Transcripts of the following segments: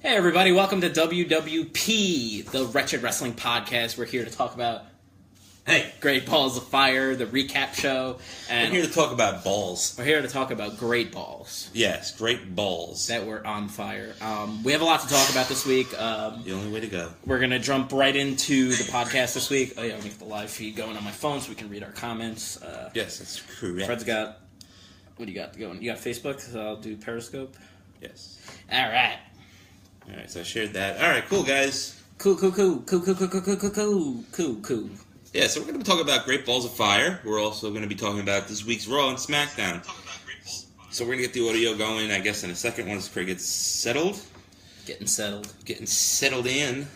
Hey everybody, welcome to WWP, the Wretched Wrestling Podcast. We're here to talk about Great Balls of Fire, the recap show. And we're here to talk about balls. We're here to talk about great balls. Yes, great balls. That were on fire. We have a lot to talk about this week. The only way to go. We're going to jump right into the podcast this week. Oh yeah, let me get the live feed going on my phone so we can read our comments. Yes, that's correct. Fred's got, what do you got going? You got Facebook, so I'll do Periscope. Yes. Alright, so I shared that. Alright, cool guys. Cool. Yeah, so we're going to be talking about Great Balls of Fire. We're also going to be talking about this week's Raw and SmackDown. So we're going to get the audio going, I guess, in a second once Craig gets settled. Getting settled in.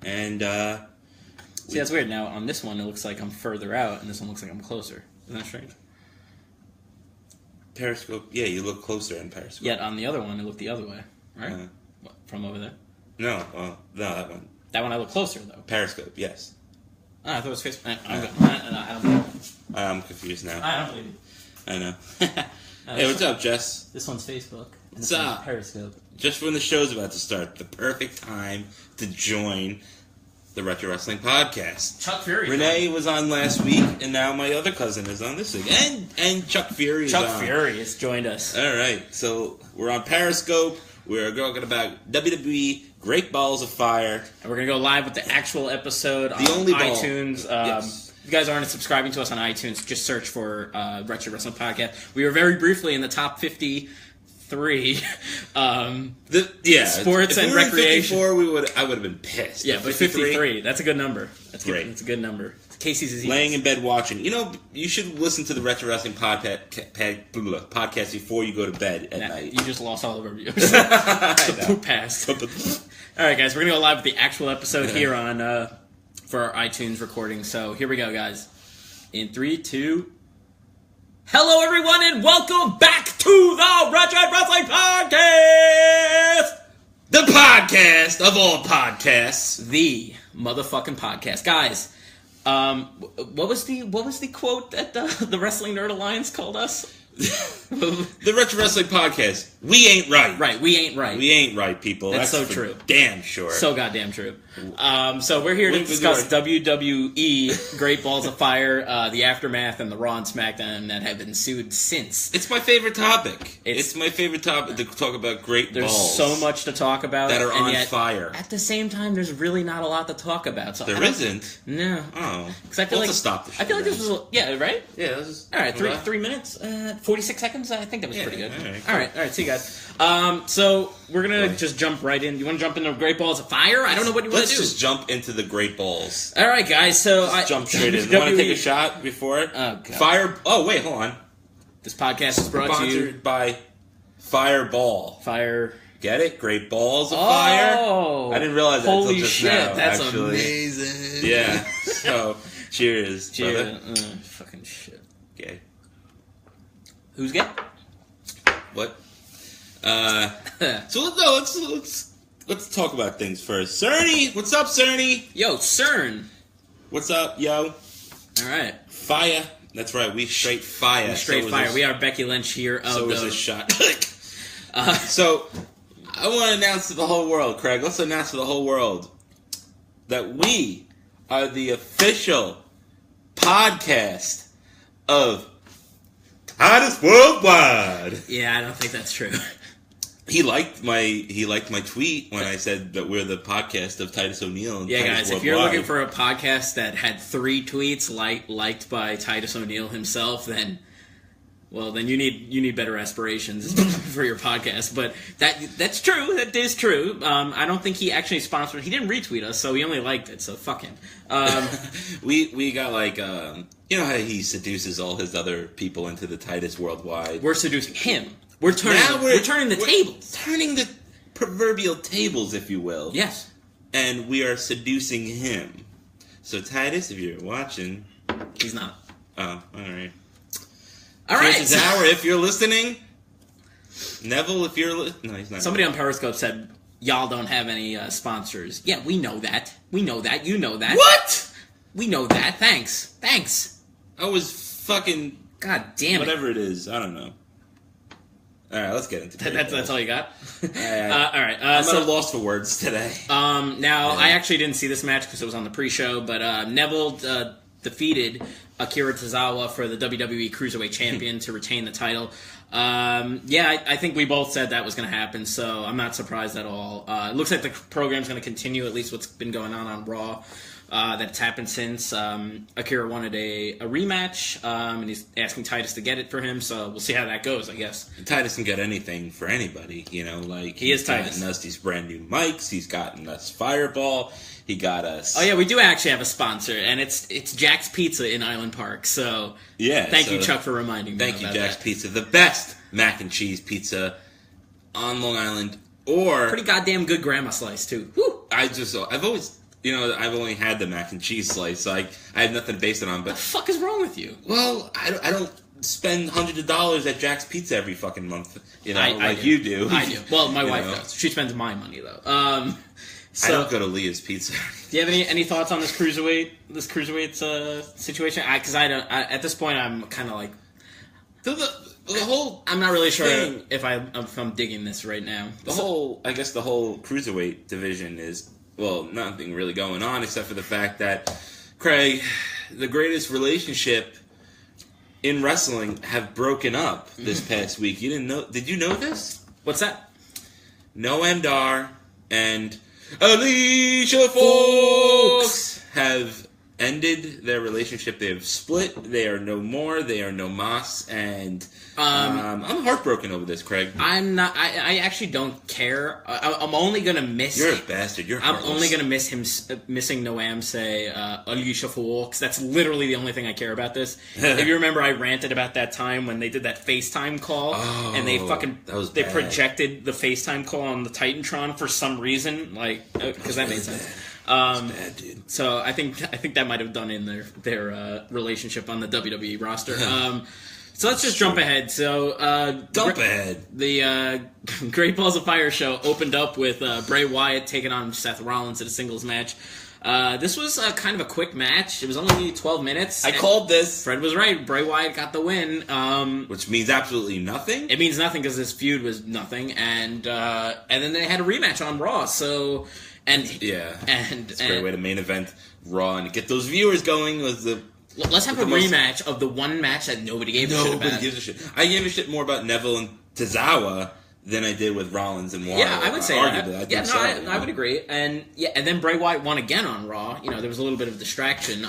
And, see, that's weird. Now, on this one, it looks like I'm further out, and this one looks like I'm closer. Isn't that strange? Periscope, yeah, you look closer in Periscope. Yet, on the other one, it looked the other way, right? What, from over there? No, that one. That one I look closer, though. Periscope, yes. Oh, I thought it was Facebook. I don't believe it. I'm confused now. I don't believe it. I know. Hey, what's up, Jess? This one's Facebook. What's up? Periscope. Just when the show's about to start, the perfect time to join the Retro Wrestling Podcast. Chuck Fury. Renee was on last week, and now my other cousin is on this week. And Chuck Fury is on. Chuck Fury has joined us. All right, so we're on Periscope. We're talking about WWE, Great Balls of Fire. And we're going to go live with the actual episode on only ball. iTunes. Yes. If you guys aren't subscribing to us on iTunes, just search for Wretched Wrestling Podcast. We were very briefly in the top 53 sports and recreation. 54, I would have been pissed. Yeah, but 53, that's a good number. That's great. That's a good number. Casey's is laying in bed watching. You know, you should listen to the Retro Wrestling podcast before you go to bed at night. You just lost all of our viewers. The poop passed. All right, guys, we're going to go live with the actual episode here on for our iTunes recording. So here we go, guys. In 3, 2... Hello, everyone, and welcome back to the Wretched Wrestling Podcast! The podcast of all podcasts. The motherfucking podcast. Guys, what was the quote that the Wrestling Nerd Alliance called us? The Retro Wrestling Podcast. We ain't right. Right, we ain't right. We ain't right, people. That's so true. Damn sure. So goddamn true. So we're here to discuss WWE, Great Balls of Fire, the aftermath, and the Raw and SmackDown that have ensued since. It's my favorite topic. It's my favorite topic to talk about great balls. There's so much to talk about. That are on fire. At the same time, there's really not a lot to talk about. So there isn't? No. Oh. Because I feel like... stop the show. I feel like this was... Yeah, right? Yeah, this is... All right, 3 minutes, 46 seconds? I think that was pretty good. All right, see you guys. So we're going to just jump right in. You want to jump into Great Balls of Fire? I don't know what you want to do. Let's just jump into the Great Balls. All right, guys, so... jump straight in. You want to take a shot before it? Oh, God. Fire... Oh, wait, hold on. This podcast is brought to you... Sponsored by Fireball. Fire... Get it? Great Balls of Fire? Oh! I didn't realize that until just shit, now, that's actually. Amazing. Yeah. So, cheers, brother. Fucking shit. Gay. Who's gay? What? So let's talk about things first. Cerny, what's up, Cerny? Yo, CERN. What's up, yo? All right. Fire. That's right. We straight fire. We straight fire. We are Becky Lynch here. So is this shot. So I want to announce to the whole world, Craig. Let's announce to the whole world that we are the official podcast of Titus Worldwide. Yeah, I don't think that's true. He liked my tweet when I said that we're the podcast of Titus O'Neil. And yeah, Titus guys, Worldwide. if you're looking for a podcast that had 3 tweets liked by Titus O'Neil himself, then you need better aspirations for your podcast. But that's true. That is true. I don't think he actually sponsored. He didn't retweet us, so he only liked it. So fuck him. We got like you know how he seduces all his other people into the Titus Worldwide. We're seducing him. We're turning the tables. Turning the proverbial tables, if you will. Yes. And we are seducing him. So Titus, if you're watching, he's not. Oh, all right. All right. Chances are, if you're listening, Neville, if you're no, he's not. Somebody on Periscope said, "Y'all don't have any sponsors." Yeah, we know that. We know that. You know that. What? We know that. Thanks. I was fucking. God damn it. Whatever it is, I don't know. All right, let's get into it. That's all you got? All right. I'm at a loss for words today. I actually didn't see this match because it was on the pre-show, but Neville defeated Akira Tozawa for the WWE Cruiserweight Champion to retain the title. I think we both said that was going to happen, so I'm not surprised at all. It looks like the program's going to continue, at least what's been going on Raw. That's happened since. Akira wanted a rematch, and he's asking Titus to get it for him, so we'll see how that goes, I guess. Titus can get anything for anybody, He's gotten us these brand new mics, he's gotten us Fireball, he got us... Oh yeah, we do actually have a sponsor, and it's Jack's Pizza in Island Park, so thank you, Chuck, for reminding me. Thank you, Jack's Pizza, the best mac and cheese pizza on Long Island, or... Pretty goddamn good grandma slice, too. Woo! I've always... I've only had the mac and cheese slice, so I have nothing to base it on. But what the fuck is wrong with you? Well, I don't spend hundreds of dollars at Jack's Pizza every fucking month. I do. You do. I do. Well, my wife does. She spends my money though. I don't go to Leah's Pizza. Do you have any thoughts on this cruiserweight situation? Because I don't. At this point, I'm kind of like the whole. I'm not really sure if I'm digging this right now. The whole cruiserweight division is. Well, nothing really going on except for the fact that, Craig, the greatest relationship in wrestling have broken up this past week. You didn't know? Did you know this? What's that? Noam Dar and Alicia Fox have ended their relationship. They have split. They are no more. They are no mas. And I'm heartbroken over this, Craig. I'm not. I actually don't care. I'm only gonna miss. You're a bastard. You're heartless. I'm only gonna miss him missing Noam say Alicia Fox. That's literally the only thing I care about this. If you remember, I ranted about that time when they did that FaceTime call and they projected the FaceTime call on the Titantron for some reason, because that made sense. Bad, dude. So I think that might have done in their relationship on the WWE roster. So let's just jump ahead. So ahead. The Great Balls of Fire show opened up with Bray Wyatt taking on Seth Rollins in a singles match. This was kind of a quick match. It was only 12 minutes. I called this. Fred was right. Bray Wyatt got the win. Which means absolutely nothing? It means nothing because this feud was nothing. And then they had a rematch on Raw. So... it's a great way to main event Raw and get those viewers going. Let's have a rematch of the one match that nobody gave a shit about. Nobody gives a shit. I gave a shit more about Neville and Tozawa than I did with Rollins and Wyatt. Yeah, I would say arguably, that. I would agree. And then Bray Wyatt won again on Raw. There was a little bit of distraction.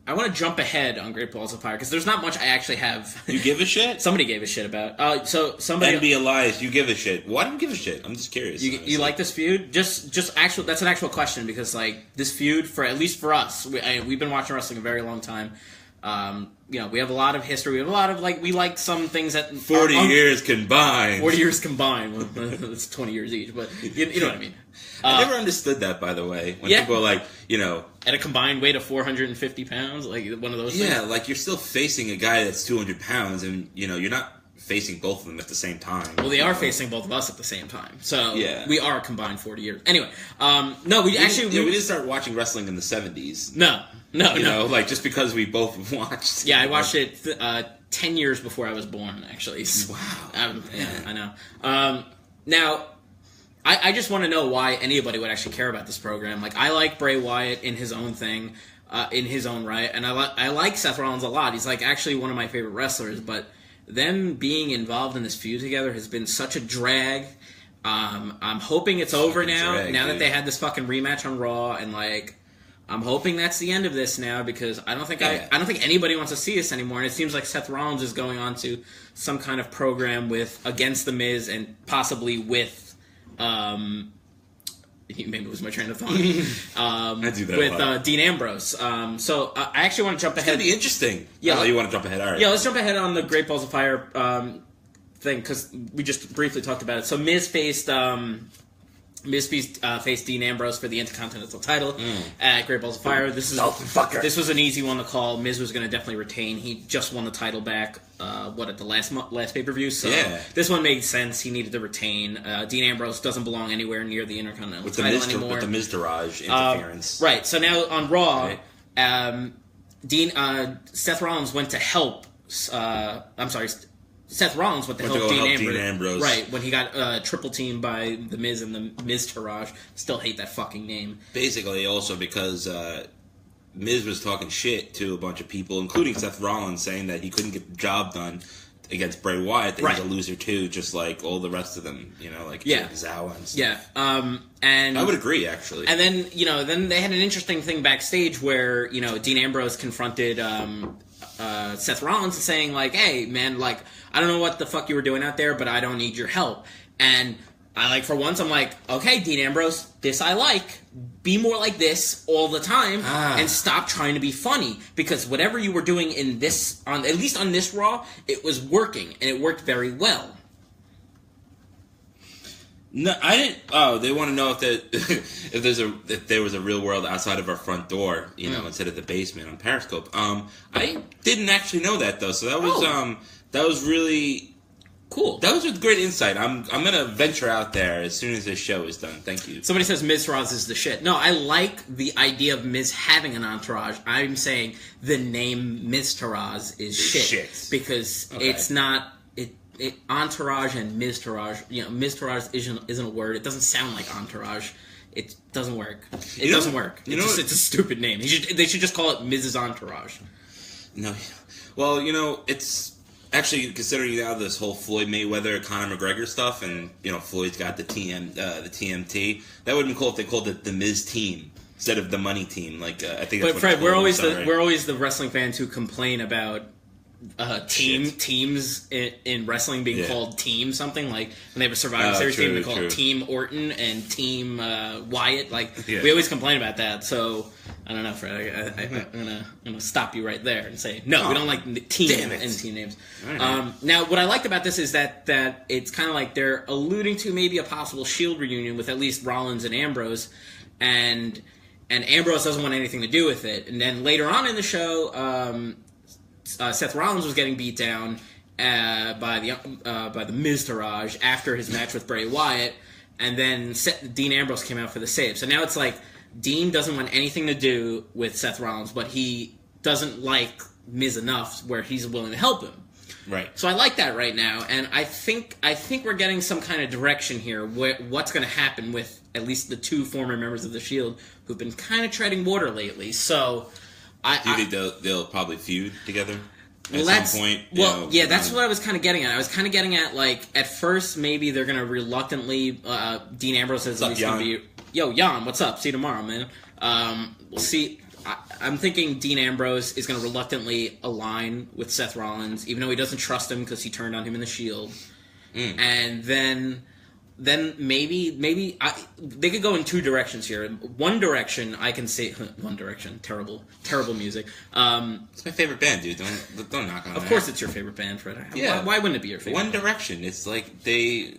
I want to jump ahead on Great Balls of Fire because there's not much I actually have. You give a shit? Somebody gave a shit about. Somebody. NB Elias, you give a shit. Why do you give a shit? I'm just curious. You like this feud? Just actual. That's an actual question because this feud at least for us, we've been watching wrestling a very long time. We have a lot of history. We have a lot of we like some things that 40 years combined. 40 years combined. Well, it's 20 years each, but you know what I mean. I never understood that, by the way. When people are at a combined weight of 450 pounds, one of those things. Yeah, you're still facing a guy that's 200 pounds, and, you're not facing both of them at the same time. Well, they are facing both of us at the same time. So, we are a combined 40 years. Anyway, we didn't start watching wrestling in the 70s. No. Just because we both watched. Yeah, I watched it 10 years before I was born, actually. Wow. I know. Now... I just want to know why anybody would actually care about this program. I like Bray Wyatt in his own thing, in his own right, and I like Seth Rollins a lot. He's actually one of my favorite wrestlers, but them being involved in this feud together has been such a drag. I'm hoping it's over now. That they had this fucking rematch on Raw, and I'm hoping that's the end of this now because I don't think anybody wants to see this anymore. And it seems like Seth Rollins is going on to some kind of program against The Miz and possibly with. Maybe it was my train of thought. I do that with Dean Ambrose. So I actually want to jump ahead. It's gonna be interesting. Yeah, you want to jump ahead? All right. Yeah, let's jump ahead on the Great Balls of Fire thing because we just briefly talked about it. So Miz faced Dean Ambrose for the Intercontinental title at Great Balls of Fire. This was an easy one to call. Miz was going to definitely retain. He just won the title back. At the last pay-per-view. So this one made sense. He needed to retain. Dean Ambrose doesn't belong anywhere near the Intercontinental title anymore. With the Miztourage interference. Right. So now on Raw, Seth Rollins went to help Seth Rollins went to help Dean Ambrose. Right, when he got triple teamed by The Miz and the Miz Taraj. Still hate that fucking name. Basically, also because Miz was talking shit to a bunch of people, including Seth Rollins, saying that he couldn't get the job done against Bray Wyatt, that he's a loser too, just like all the rest of them, like Zawa and stuff. Yeah, and I would agree, actually. And then, then they had an interesting thing backstage where, Dean Ambrose confronted Seth Rollins saying, like, hey, man, like, I don't know what the fuck you were doing out there, but I don't need your help. And for once, I'm like, okay, Dean Ambrose, this I like. Be more like this all the time and stop trying to be funny. Because whatever you were doing at least on this Raw, it was working, and it worked very well. No, I didn't. Oh, they want to know if there was a real world outside of our front door, instead of the basement on Periscope. I didn't actually know that though, so that was really cool. That was a great insight. I'm gonna venture out there as soon as this show is done. Thank you. Somebody says Miz Taraj is the shit. No, I like the idea of Miz having an entourage. I'm saying the name Miz Taraj is shit because it's not. Entourage and Miz Taraj. Miz Taraj isn't a word. It doesn't sound like entourage. It doesn't work. It doesn't work. It's a stupid name. They should just call it Mrs. Entourage. No. Well, it's actually, considering now this whole Floyd Mayweather Conor McGregor stuff, and Floyd's got the TMT. That would have been cool if they called it the Miz team instead of the Money team. Like I think. But Fred, we're always the wrestling fans who complain about teams in wrestling being called Team something. Like when they have a Survivor Series team, they call it Team Orton and Team Wyatt. We always complain about that. So I don't know, Fred. I'm gonna stop you right there and say no. We don't like team and team names. Right. Now, what I liked about this is that it's kind of like they're alluding to maybe a possible Sheild reunion with at least Rollins and Ambrose, and Ambrose doesn't want anything to do with it. And then later on in the show. Seth Rollins was getting beat down by the Miz Taraj after his match with Bray Wyatt, and then Dean Ambrose came out for the save. So now it's like Dean doesn't want anything to do with Seth Rollins, but he doesn't like Miz enough where he's willing to help him. Right. So I like that right now, and I think we're getting some kind of direction here. What's going to happen with at least the two former members of the Sheild who've been kind of treading water lately. So. Do you think they'll probably feud together at some point? That's what I was kind of getting at. I was kind of getting at, like, at first, maybe they're going to reluctantly... Dean Ambrose says he's going to be... Yo, Jan, what's up? See you tomorrow, man. We'll see. I'm thinking Dean Ambrose is going to reluctantly align with Seth Rollins, even though he doesn't trust him because he turned on him in the Sheild. And then maybe they could go in two directions here. One direction, I can say... One Direction. Terrible music. It's my favorite band, dude. Don't knock on that. Of course it's your favorite band, Fred. Yeah. Why wouldn't it be your favorite One band? Direction. It's like they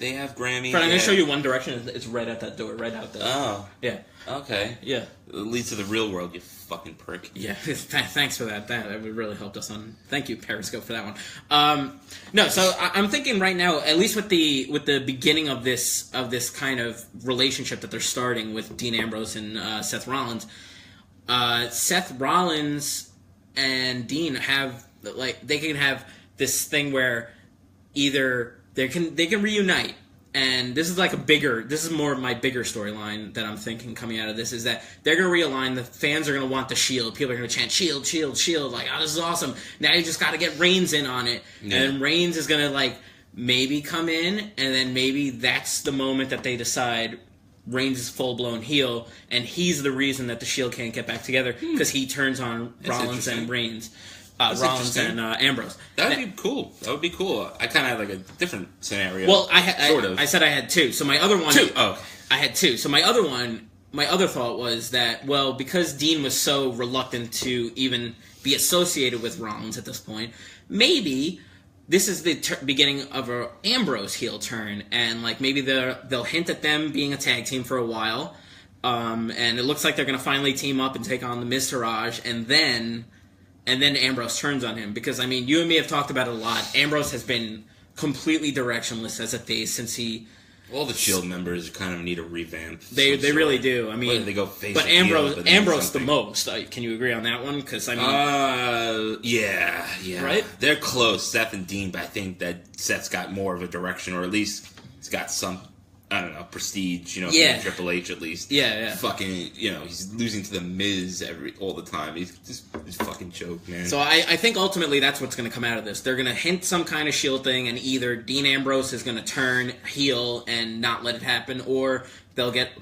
have Grammys. Fred, I'm going to show you One Direction. It's right at that door. Right out there. Oh. Yeah. Okay. Yeah. It leads to the real world, you fucking prick. Yeah, thanks for that. That really helped us on. Thank you, Periscope, for that one. No, so I'm thinking right now, at least with the beginning of this kind of relationship that they're starting with Dean Ambrose and Seth Rollins. Seth Rollins and Dean have they can have this thing where either they can reunite. And this is more of my bigger storyline that I'm thinking coming out of this, is that they're going to realign. The fans are going to want the Sheild. People are going to chant Sheild, Sheild, Sheild. Like, oh, this is awesome. Now you just got to get Reigns in on it. Yeah. And then Reigns is going to, maybe come in, and then maybe that's the moment that they decide Reigns is full-blown heel, and he's the reason that the Sheild can't get back together, because he turns on Rollins and Reigns. Rollins and Ambrose. That would be cool. I kind of had a different scenario. Well, I said I had two. So my other one... Two? Oh. I had two. So my other thought was that, well, because Dean was so reluctant to even be associated with Rollins at this point, maybe this is the beginning of an Ambrose heel turn, and maybe they'll hint at them being a tag team for a while, and it looks like they're going to finally team up and take on the Miz Taraj, and then Ambrose turns on him. Because, you and me have talked about it a lot. Ambrose has been completely directionless as a face since he All the Shield members kind of need a revamp. They really do. I mean, they go face. But Ambrose the most. Can you agree on that one? Because I mean, yeah, right. They're close, Seth and Dean. But I think that Seth's got more of a direction, or at least he's got some. I don't know, prestige, from Triple H at least. Yeah. Fucking, he's losing to the Miz all the time. He's fucking joke, man. So I think ultimately that's what's going to come out of this. They're going to hint some kind of Shield thing, and either Dean Ambrose is going to turn heel and not let it happen, or they'll get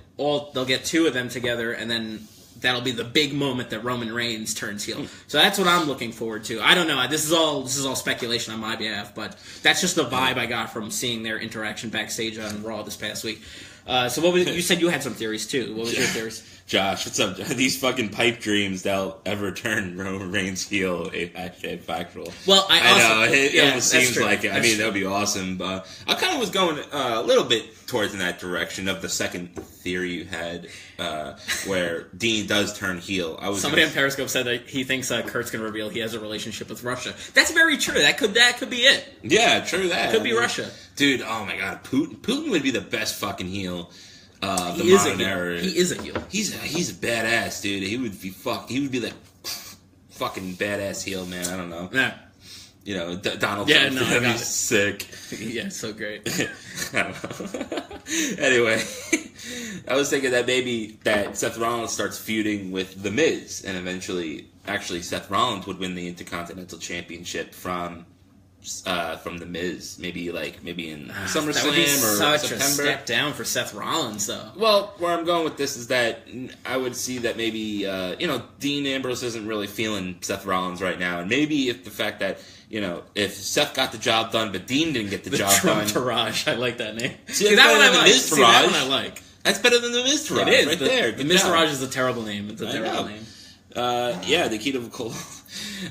two of them together, and then that'll be the big moment that Roman Reigns turns heel. So that's what I'm looking forward to. I don't know. This is all speculation on my behalf, but that's just the vibe I got from seeing their interaction backstage on Raw this past week. So what was you said you had some theories too? What was your theories? Josh, what's up? These fucking pipe dreams that'll ever turn Roman Reigns heel a factual. Well, I know it almost seems like it. I mean, that would be awesome. But I kind of was going a little bit towards in that direction of the second theory you had, where Dean does turn heel. Somebody on Periscope said that he thinks Kurt's going to reveal he has a relationship with Russia. That's very true. That could be it. Yeah, true that. Could be Russia. Dude, oh my god, Putin would be the best fucking heel. He is a heel. He's a badass, dude. He would be the fucking badass heel, man. I don't know. Yeah. Donald Trump. No, I got it. Sick. Yeah, so great. I don't know. Anyway, I was thinking that maybe that Seth Rollins starts feuding with The Miz, and eventually, actually, Seth Rollins would win the Intercontinental Championship from The Miz, maybe in SummerSlam that would be such September. A step down for Seth Rollins, though. Well, where I'm going with this is that I would see that maybe Dean Ambrose isn't really feeling Seth Rollins right now, and maybe if the fact that if Seth got the job done but Dean didn't get the job Trump done. Taraj, I like that name. See, that one I like. That's better than the Miz Taraj. It is right there. The Miz Taraj is a terrible name. It's a terrible name. The key to Cole.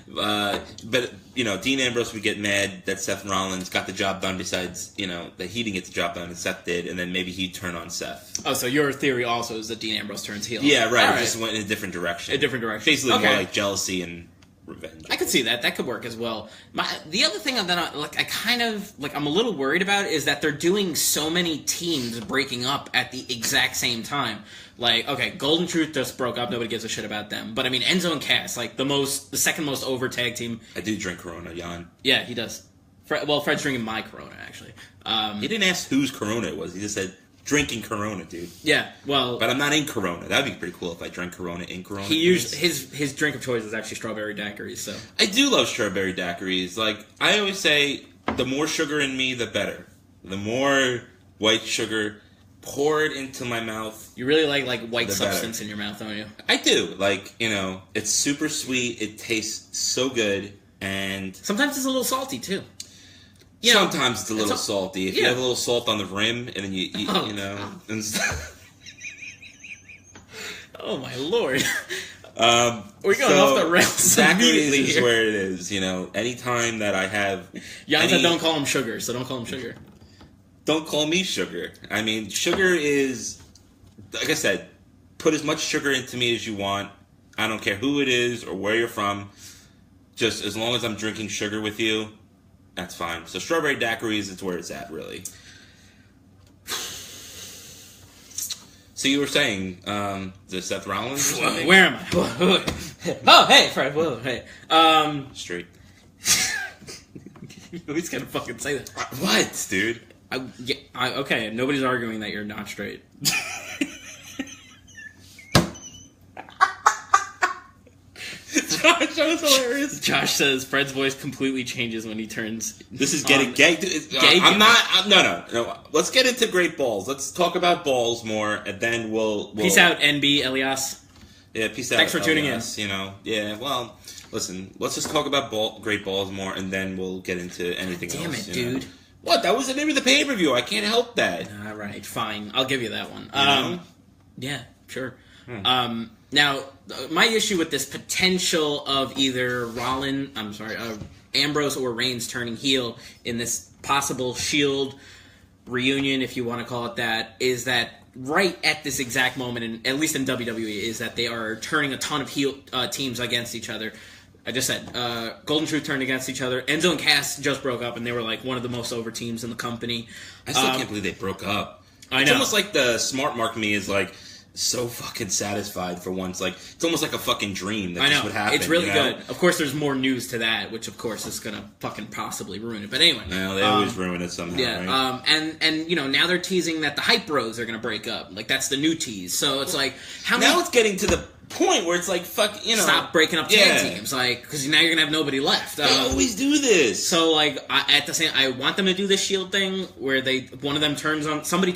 But Dean Ambrose would get mad that Seth Rollins got the job done. Besides, that he didn't get the job done and Seth did, and then maybe he'd turn on Seth. Oh, so your theory also is that Dean Ambrose turns heel? Yeah, right. It just went in a different direction. Basically, more like jealousy and revenge. I could see that. That could work as well. The other thing that I'm a little worried about is that they're doing so many teams breaking up at the exact same time. Like, okay, Golden Truth just broke up. Nobody gives a shit about them. But I mean, Enzo and Cass, the second most over tag team. I do drink Corona, Jan. Yeah, he does. Fred's drinking my Corona, actually. He didn't ask whose Corona it was. He just said drinking Corona, dude. Yeah, well, but I'm not in Corona. That'd be pretty cool if I drank Corona in Corona. He used his drink of choice is actually strawberry daiquiris. So I do love strawberry daiquiris. Like I always say, the more sugar in me, the better. The more white sugar. Pour it into my mouth. You really like white substance in your mouth, don't you? I do. It's super sweet. It tastes so good, and sometimes it's a little salty too. Sometimes it's a little salty. If you have a little salt on the rim, and then you eat, and stuff. Oh my lord! We're going off the rails immediately. This is where it is. Anytime that I have, Jan said, "Don't call him sugar," so don't call him sugar. Don't call me sugar. I mean, sugar is, like I said, put as much sugar into me as you want. I don't care who it is or where you're from. Just as long as I'm drinking sugar with you, that's fine. So strawberry daiquiris is where it's at, really. So you were saying, the Seth Rollins or something? Where am I? Oh, hey, Fred. Whoa, hey. Straight. You always gotta fucking say that. What, dude? Okay, nobody's arguing that you're not straight. Josh, that was hilarious. Josh says Fred's voice completely changes when he turns. This is getting gay. No. Let's get into great balls. Let's talk about balls more, and then we'll peace out, NB Elias. Yeah, peace out. Thanks for tuning in. Yeah. Well, listen. Let's just talk about great balls more, and then we'll get into anything else. Damn it, dude. What? That was the name of the pay-per-view. I can't help that. All right, fine. I'll give you that one. Yeah, sure. Now, my issue with this potential of either Ambrose or Reigns turning heel in this possible Shield reunion, if you want to call it that, is that right at this exact moment, and at least in WWE, is that they are turning a ton of heel teams against each other. I just said, Golden Truth turned against each other. Enzo and Cass just broke up, and they were one of the most over teams in the company. I still can't believe they broke up. I know. It's almost like the smart mark me is like so fucking satisfied for once. Like, it's almost like a fucking dream that this would happen. It's really good. Of course, there's more news to that, which of course is gonna fucking possibly ruin it. But anyway, no, they always ruin it somehow. Yeah, right? And now they're teasing that the Hype Bros are gonna break up. Like, that's the new tease. So it's like, it's getting to the point where it's like, fuck, stop breaking up tag teams, like, because now you're gonna have nobody left. They always do this. So like, I want them to do this Shield thing where one of them turns on somebody,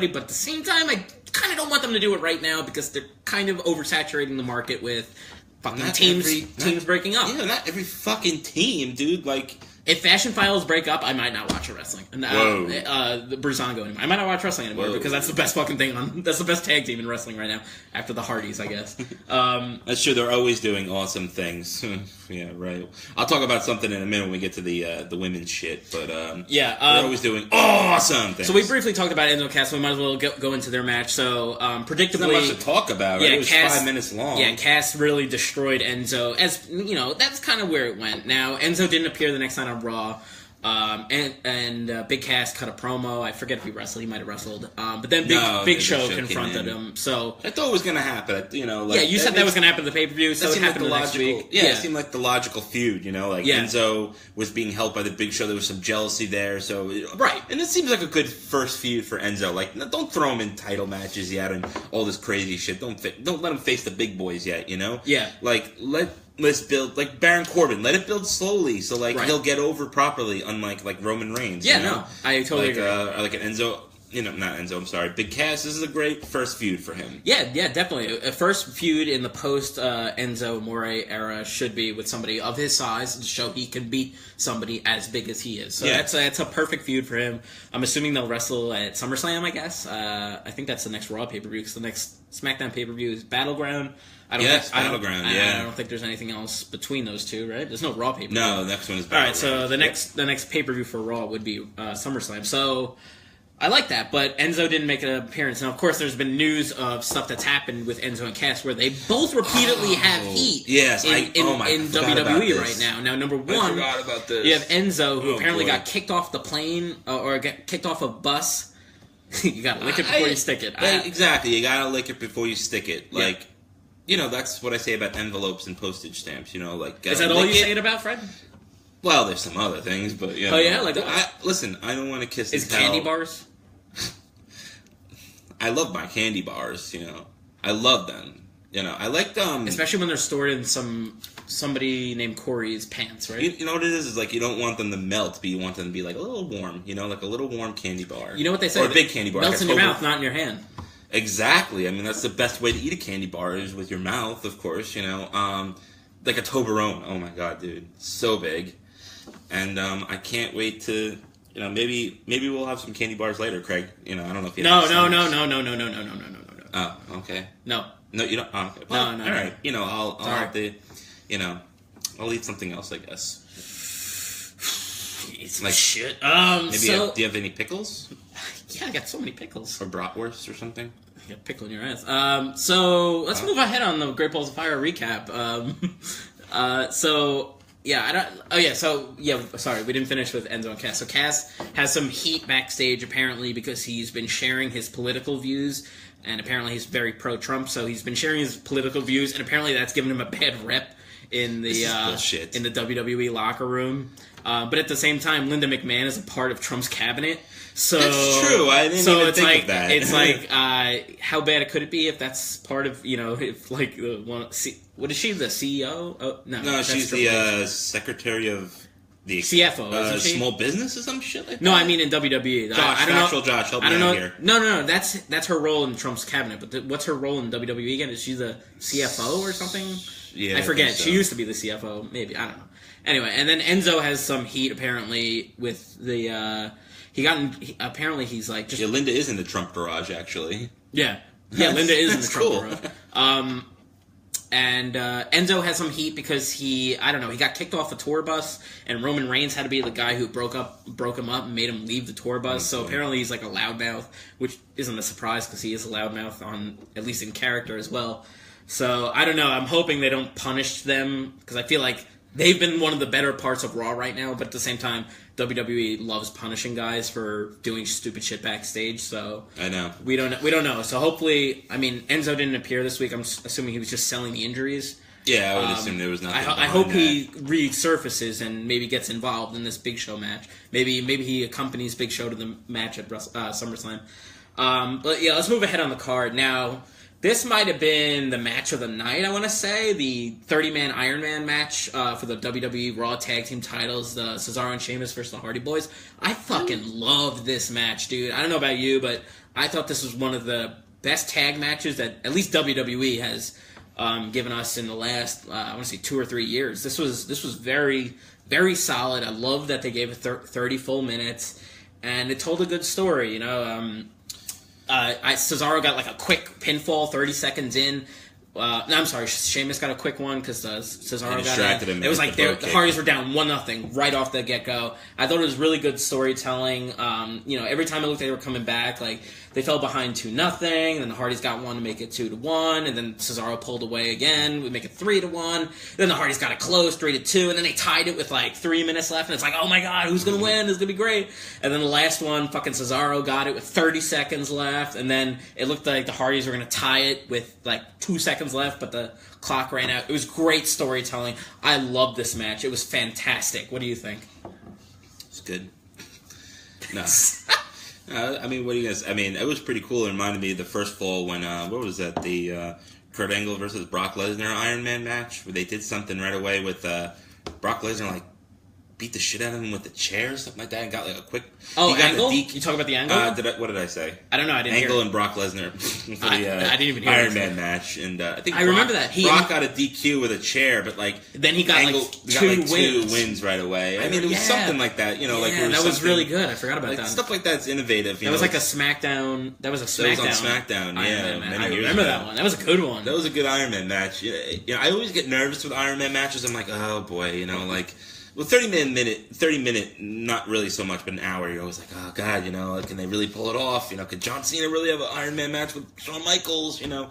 but at the same time, I kind of don't want them to do it right now because they're kind of oversaturating the market with fucking teams breaking up. Yeah, not every fucking team, dude. Like, if Fashion Files break up, I might not watch a wrestling. The Breezango anymore. I might not watch wrestling anymore because that's the best fucking thing on. That's the best tag team in wrestling right now after the Hardys, I guess. That's true. They're always doing awesome things. Yeah, right. I'll talk about something in a minute when we get to the women's shit. But they're always doing awesome things. So we briefly talked about Enzo Cass. So we might as well go into their match. So predictably, there's not much to talk about. Right? It was Cass, 5 minutes long. Yeah, Cass really destroyed Enzo. As you know, that's kind of where it went. Now Enzo didn't appear the next night on Raw. And Big Cass cut a promo. I forget if he wrestled. He might have wrestled. But then Big Show confronted him. So I thought it was going to happen. You said that was going to happen at the pay-per-view. So it happened the next week. Yeah, it seemed like the logical feud. Enzo was being helped by the Big Show. There was some jealousy there. So right, and it seems like a good first feud for Enzo. Like, don't throw him in title matches yet and all this crazy shit. Don't let him face the big boys yet. Yeah. Like let's build, like Baron Corbin. Let it build slowly, so he'll get over properly. Unlike like Roman Reigns. Yeah, no, I totally agree. Like an Enzo. Not Enzo. I'm sorry, Big Cass. This is a great first feud for him. Yeah, definitely. A first feud in the post Enzo More era should be with somebody of his size to show he can beat somebody as big as he is. So that's a perfect feud for him. I'm assuming they'll wrestle at SummerSlam. I guess. I think that's the next Raw pay-per-view because the next SmackDown pay-per-view is Battleground. Battleground. I don't think there's anything else between those two, right? There's no Raw pay-per-view. No, the next one is Battleground. All right, so the next pay-per-view for Raw would be SummerSlam. So I like that, but Enzo didn't make an appearance. Now, of course, there's been news of stuff that's happened with Enzo and Cass where they both repeatedly have heat in WWE right now. Now, number one, I forgot about this. You have Enzo, who apparently got kicked off the plane or got kicked off a bus. You gotta lick it before you stick it. Exactly, you gotta lick it before you stick it. Like, that's what I say about envelopes and postage stamps. Is that all you say it about, Fred? Well, there's some other things, but Oh yeah, like listen, I don't want to kiss. Is candy bars? I love my candy bars. I love them. I like them, especially when they're stored in somebody named Corey's pants, right? You know what it is? Is like you don't want them to melt, but you want them to be like a little warm. Like a little warm candy bar. You know what they say? Or a big candy bar. Melts in your mouth, not in your hand. Exactly. I mean, that's the best way to eat a candy bar is with your mouth, of course. Like a Toblerone. Oh my god, dude, so big. And I can't wait to, maybe we'll have some candy bars later, Craig. I don't know if you. No. Oh, okay. No, you don't. Oh, okay. Well, no. All right. I'll have to. I'll eat something else, I guess. Eat some shit. Maybe. Do you have any pickles? Yeah, I got so many pickles. Or bratwurst or something. You got a pickle in your ass. So let's move ahead on the Great Balls of Fire recap. Sorry, we didn't finish with Enzo and Cass. So Cass has some heat backstage, apparently, because he's been sharing his political views, and apparently he's very pro-Trump, so he's been sharing his political views, and apparently that's given him a bad rep in the WWE locker room. But at the same time, Linda McMahon is a part of Trump's cabinet. So that's true. I didn't even think of that. It's like, how bad could it be if that's part of, if like what is she, the CEO? Oh, no, she's the secretary of the CFO, isn't she? Small business or some shit like that. No, I mean in WWE. Josh, help me out here. No, that's her role in Trump's cabinet. But what's her role in WWE again? Is she the CFO or something? Yeah, I forget. She used to be the CFO. Maybe, I don't know. Anyway, and then Enzo has some heat apparently with the. Apparently he's like just. Yeah, Linda is in the Trump garage actually. Yeah, Linda is in the Trump garage. And Enzo has some heat because he got kicked off a tour bus, and Roman Reigns had to be the guy who broke him up and made him leave the tour bus. So apparently he's like a loudmouth, which isn't a surprise because he is a loudmouth at least in character as well. So I don't know. I'm hoping they don't punish them because I feel like they've been one of the better parts of Raw right now, but at the same time, WWE loves punishing guys for doing stupid shit backstage, so... I know. We don't know. So hopefully, I mean, Enzo didn't appear this week. I'm assuming he was just selling the injuries. Yeah, I would assume there was nothing. I hope he resurfaces and maybe gets involved in this Big Show match. Maybe he accompanies Big Show to the match at SummerSlam. But yeah, let's move ahead on the card. Now, this might have been the match of the night, I want to say. The 30-man Iron Man match for the WWE Raw Tag Team titles, the Cesaro and Sheamus versus the Hardy Boys. I fucking loved this match, dude. I don't know about you, but I thought this was one of the best tag matches that at least WWE has given us in the last, I want to say 2 or 3 years. This was very, very solid. I love that they gave it 30 full minutes, and it told a good story, you know. Cesaro got like a quick pinfall 30 seconds in. No, I'm sorry, Sheamus got a quick one because Cesaro got in. It was like the Hardys were down 1-0 right off the get-go. I thought it was really good storytelling. You know, every time it looked like they were coming back, like they fell behind 2-0, and then the Hardys got one to make it 2-1, and then Cesaro pulled away again, we make it 3-1. Then the Hardys got it close, 3-2, and then they tied it with like 3 minutes left, and it's like, oh my god, who's gonna win? It's gonna be great. And then the last one, fucking Cesaro got it with 30 seconds left, and then it looked like the Hardys were gonna tie it with like 2 seconds left, but the clock ran out. It was great storytelling. I loved this match. It was fantastic. What do you think? It's good. No. I mean, what do you guys... I mean, it was pretty cool. It reminded me of the first fall when... what was that? The Kurt Angle versus Brock Lesnar Iron Man match, where they did something right away with Brock Lesnar, like, beat the shit out of him with the chair or something like that, and got like a quick... Oh, Angle? You talking about the Angle? What did I say? I don't know. I didn't Angle hear and Brock Lesnar for the I didn't even hear Iron Man match, and I think I remember that. Brock got a DQ with a chair, but like then he got Angle like two wins. wins right away. I mean, it was something like that, you know, like that was really good. I forgot about that. Stuff like that's innovative. That was like a SmackDown. That was a SmackDown. That was on SmackDown. Yeah, I remember that one. That was a good one. That was a good Iron Man match. You know, I always get nervous with Iron Man matches. I'm like, oh boy, you know, like. Well, 30 minute, not really so much, but an hour, you're always like, oh, God, you know, can they really pull it off? You know, could John Cena really have an Iron Man match with Shawn Michaels, you know?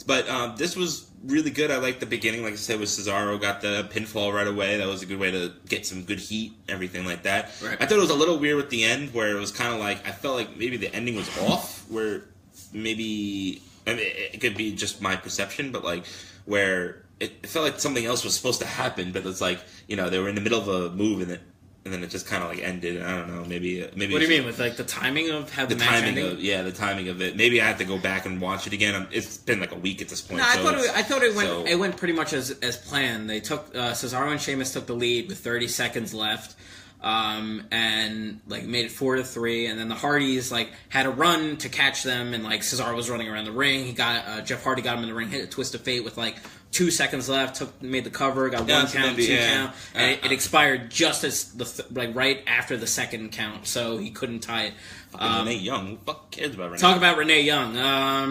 But this was really good. I liked the beginning, like I said, with Cesaro, got the pinfall right away. That was a good way to get some good heat, everything like that. Right. I thought it was a little weird with the end, where it was kind of like, I felt like maybe the ending was off, where maybe, I mean, it could be just my perception, but like, where... It felt like something else was supposed to happen, but it's like, you know, they were in the middle of a move and then it just kind of like ended. I don't know, maybe. What do you mean with like the timing of how the match ended? The timing of it. Maybe I have to go back and watch it again. It's been like a week at this point. No, I thought it went pretty much as planned. They took Cesaro and Sheamus took the lead with 30 seconds left. And like made it 4-3, and then the Hardys like had a run to catch them, and like Cesaro was running around the ring. He got Jeff Hardy got him in the ring, hit a twist of fate with like 2 seconds left. Made the cover, got 1 count, 2 count, and it expired just as right after the second count, so he couldn't tie it. Renee Young, who the fuck cares about Renee? Talk about Renee Young.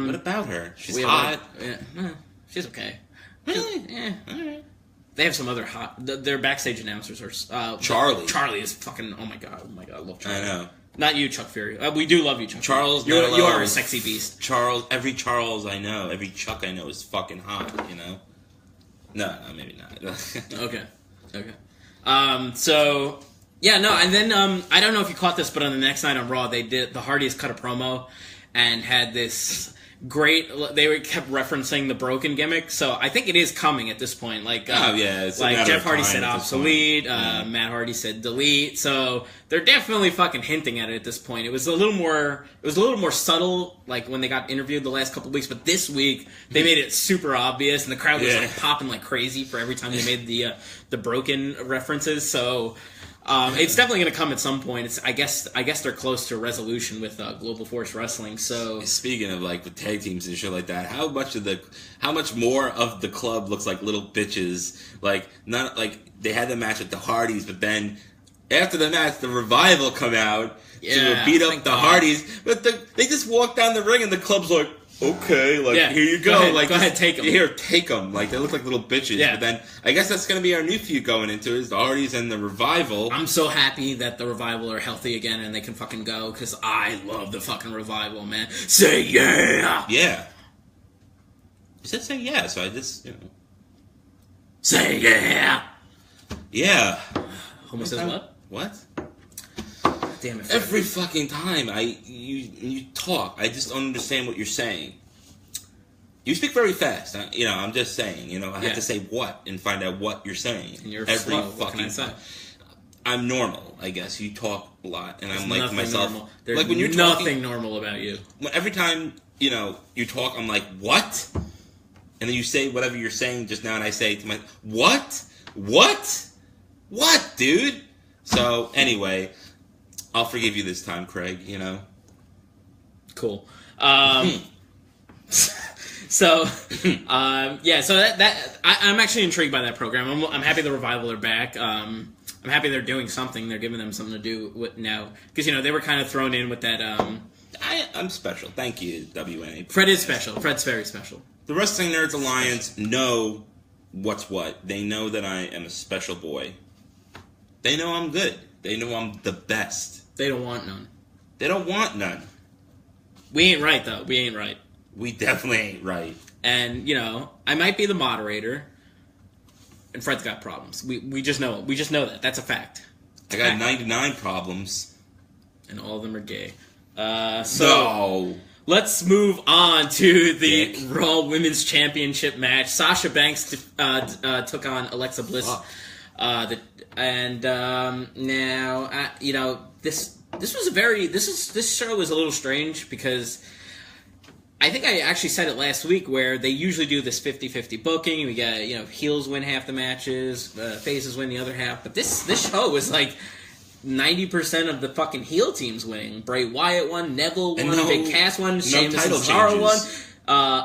What about her? She's hot. She's okay. Really? Yeah. All right. They have some other hot... Their backstage announcers are... Charlie. Charlie is fucking... Oh my god, I love Charlie. I know. Not you, Chuck Fury. We do love you, Chuck Charles Fury. You are a sexy beast. Every Charles I know, every Chuck I know is fucking hot, you know? No, maybe not. Okay. So... Yeah, no, and then... I don't know if you caught this, but on the next night on Raw, the Hardys cut a promo and had this... Great. They kept referencing the broken gimmick, so I think it is coming at this point. Like, it's like Jeff Hardy said obsolete, Matt Hardy said delete. So they're definitely fucking hinting at it at this point. It was a little more subtle, like when they got interviewed the last couple of weeks, but this week they made it super obvious, and the crowd was like popping like crazy for every time they made the broken references. So. It's definitely going to come at some point. I guess they're close to a resolution with Global Force Wrestling. So speaking of like with tag teams and shit like that, how much more of the club looks like little bitches? Like not like they had the match with the Hardys, but then after the match, the Revival come out to beat up the Hardys, but they just walk down the ring and the club's like. Okay, like here you go. Go ahead, take them. Here, take them. Like they look like little bitches. Yeah. But then I guess that's going to be our new feud going into is the Hardys and the Revival. I'm so happy that the Revival are healthy again and they can fucking go because I love the fucking Revival, man. Say yeah. Yeah. You said say yeah, so I just say yeah. Yeah. Homo says what? What? Damn it. Every fucking time you talk, I just don't understand what you're saying. You speak very fast. I'm just saying. I have to say what and find out what you're saying. And you're every slow. fucking What can I say? I'm normal, I guess. You talk a lot, and I'm like to Nothing myself. normal. There's like when you're nothing talking, normal about you. Every time you talk, I'm like, what? And then you say whatever you're saying just now, and I say to myself, what, dude? So anyway, I'll forgive you this time, Craig. Cool. So that I'm actually intrigued by that program. I'm happy the Revival are back. I'm happy they're doing something. They're giving them something to do now because they were kind of thrown in with that. I'm special. Thank you, WNA. Fred is special. Fred's very special. The Wrestling Nerds Alliance know what's what. They know that I am a special boy. They know I'm good. They know I'm the best. They don't want none. They don't want none. We ain't right though. We ain't right. We definitely ain't right. And, I might be the moderator, and Fred's got problems. We just know it. We just know that. That's a fact. I got 99 problems. And all of them are gay. No. Let's move on to the Raw Women's Championship match. Sasha Banks took on Alexa Bliss. Now, this show was a little strange because I think I actually said it last week where they usually do this 50-50 booking. We got, heels win half the matches, faces win the other half. But this show was like 90% of the fucking heel teams winning. Bray Wyatt won, Neville won, Big Cass won, Sheamus and Cesaro won.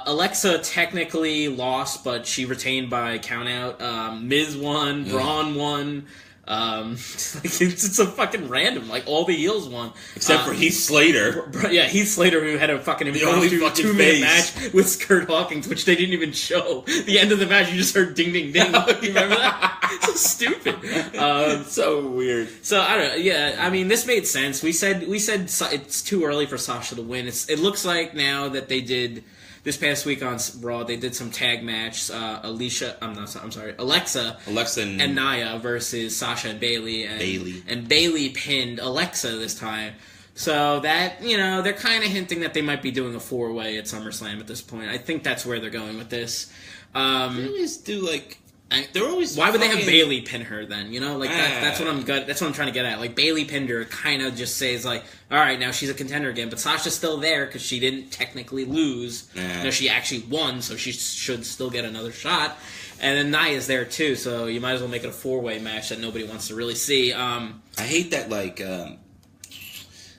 Alexa technically lost, but she retained by countout. Miz won, Braun won. It's a fucking random. Like, all the heels won. Except for Heath Slater. Heath Slater, who had a fucking impromptu 2-minute match with Kurt Hawkins, which they didn't even show. The end of the match, you just heard ding, ding, ding. You remember that? So stupid. So weird. So, I don't know. Yeah, I mean, this made sense. We said it's too early for Sasha to win. It looks like now that they did... This past week on Raw, they did some tag match. Alexa and Nia versus Sasha and Bayley. And Bayley pinned Alexa this time. So that, they're kind of hinting that they might be doing a 4-way at SummerSlam at this point. I think that's where they're going with this. They always do they're always. Why would they have Bayley pin her then? That's what I'm good. That's what I'm trying to get at. Like, Bayley pinned her, kind of just says like, all right, now she's a contender again, but Sasha's still there because she didn't technically lose. She actually won, so she should still get another shot. And then Nia's there too, so you might as well make it a 4-way match that nobody wants to really see. I hate that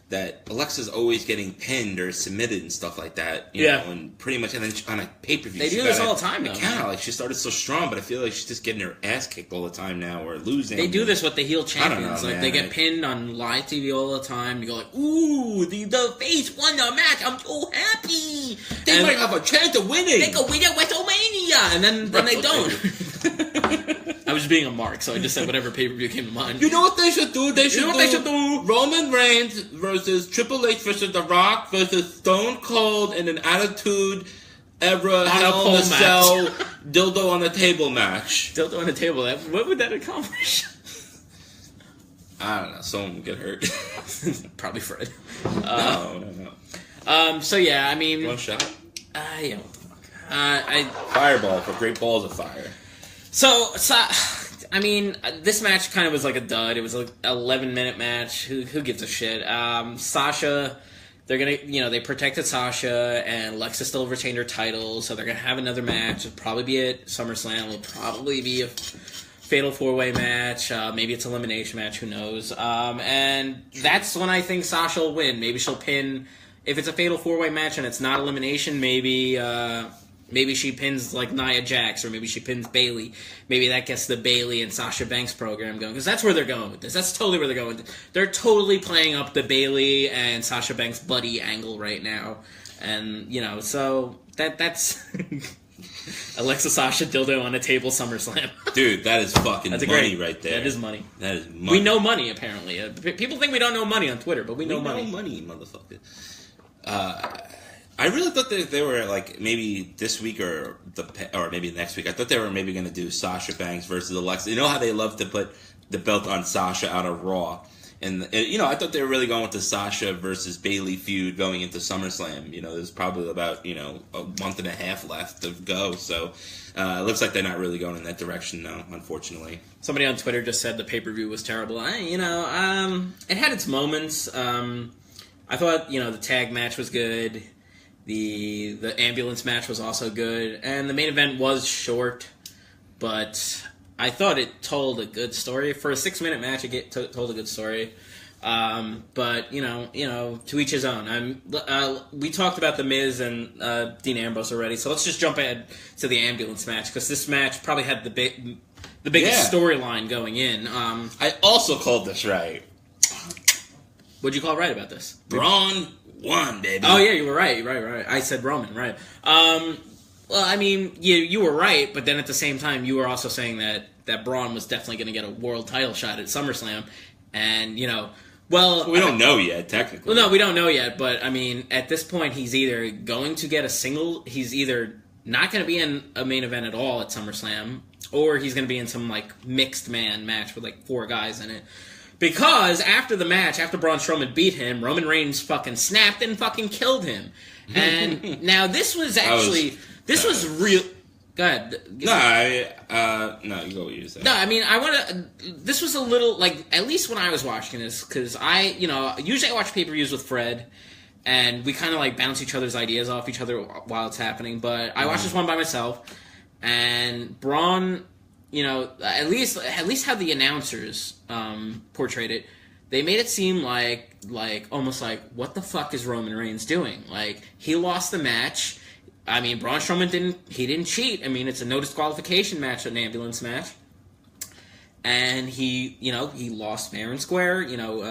that Alexa's always getting pinned or submitted and stuff like that. You know, and pretty much, and then on a pay-per-view. They do this all the time, though. Like, she started so strong, but I feel like she's just getting her ass kicked all the time now, or losing. They do this with the heel champions. I don't know, they get pinned on live TV all the time. You go like, ooh, the face won the match. I'm so happy. They might have a chance of winning. They could win at WrestleMania. And then they don't. I was being a mark, so I just said whatever pay-per-view came to mind. You know what they should do? They should do Roman Reigns versus Triple H versus The Rock versus Stone Cold in an Attitude Era Hell in a Cell dildo on the table match. Dildo on the table. What would that accomplish? I don't know. Someone would get hurt. Probably Fred. No. So yeah, I mean, one shot. Yeah. What the fuck? Fireball for Great Balls of Fire. So, I mean, this match kind of was like a dud. It was like an 11-minute match. Who gives a shit? Sasha, they're gonna, they protected Sasha, and Alexa still retained her title, so they're gonna have another match. It'll probably be at SummerSlam. It'll probably be a fatal 4-way match. Maybe it's an elimination match. Who knows? And that's when I think Sasha will win. Maybe she'll pin. If it's a fatal 4-way match and it's not elimination, maybe she pins like Nia Jax, or maybe she pins Bayley. Maybe that gets the Bayley and Sasha Banks program going, because that's where they're going with this. That's totally where they're going with this. They're totally playing up the Bayley and Sasha Banks buddy angle right now. And, so that's Alexa Sasha dildo on a table SummerSlam. Dude, that is fucking money right there. That is money. That is money. We know money, apparently. People think we don't know money on Twitter, but we know money. We know money, motherfucker. I really thought that they were like maybe this week or maybe next week. I thought they were maybe going to do Sasha Banks versus Alexa. You know how they love to put the belt on Sasha out of Raw, and I thought they were really going with the Sasha versus Bayley feud going into SummerSlam. There's probably about a month and a half left to go, so it looks like they're not really going in that direction now, unfortunately. Somebody on Twitter just said the pay-per-view was terrible. It had its moments. I thought the tag match was good. The ambulance match was also good, and the main event was short, but I thought it told a good story. For a 6-minute match, it told a good story. But to each his own. We talked about The Miz and Dean Ambrose already, so let's just jump ahead to the ambulance match, because this match probably had the biggest storyline going in. I also called this right. What'd you call right about this? Braun won, baby. Oh, yeah, you were right. I said Roman, right. Well, I mean, you were right, but then at the same time, you were also saying that Braun was definitely going to get a world title shot at SummerSlam, and, we don't know yet, technically. Well, no, we don't know yet, but, I mean, at this point, he's either going to get he's either not going to be in a main event at all at SummerSlam, or he's going to be in some, mixed man match with, 4 guys in it. Because after the match, after Braun Strowman beat him, Roman Reigns fucking snapped and fucking killed him. And now this was actually... This was real... Go ahead. No, you go what you said. No, I mean, this was a little, at least when I was watching this, because usually I watch pay-per-views with Fred, and we kind of, bounce each other's ideas off each other while it's happening, but I watched this one by myself, and Braun... at least how the announcers portrayed it, they made it seem almost like, what the fuck is Roman Reigns doing? He lost the match. I mean, Braun Strowman didn't cheat. I mean, it's a no disqualification match, an ambulance match. And he lost fair and square.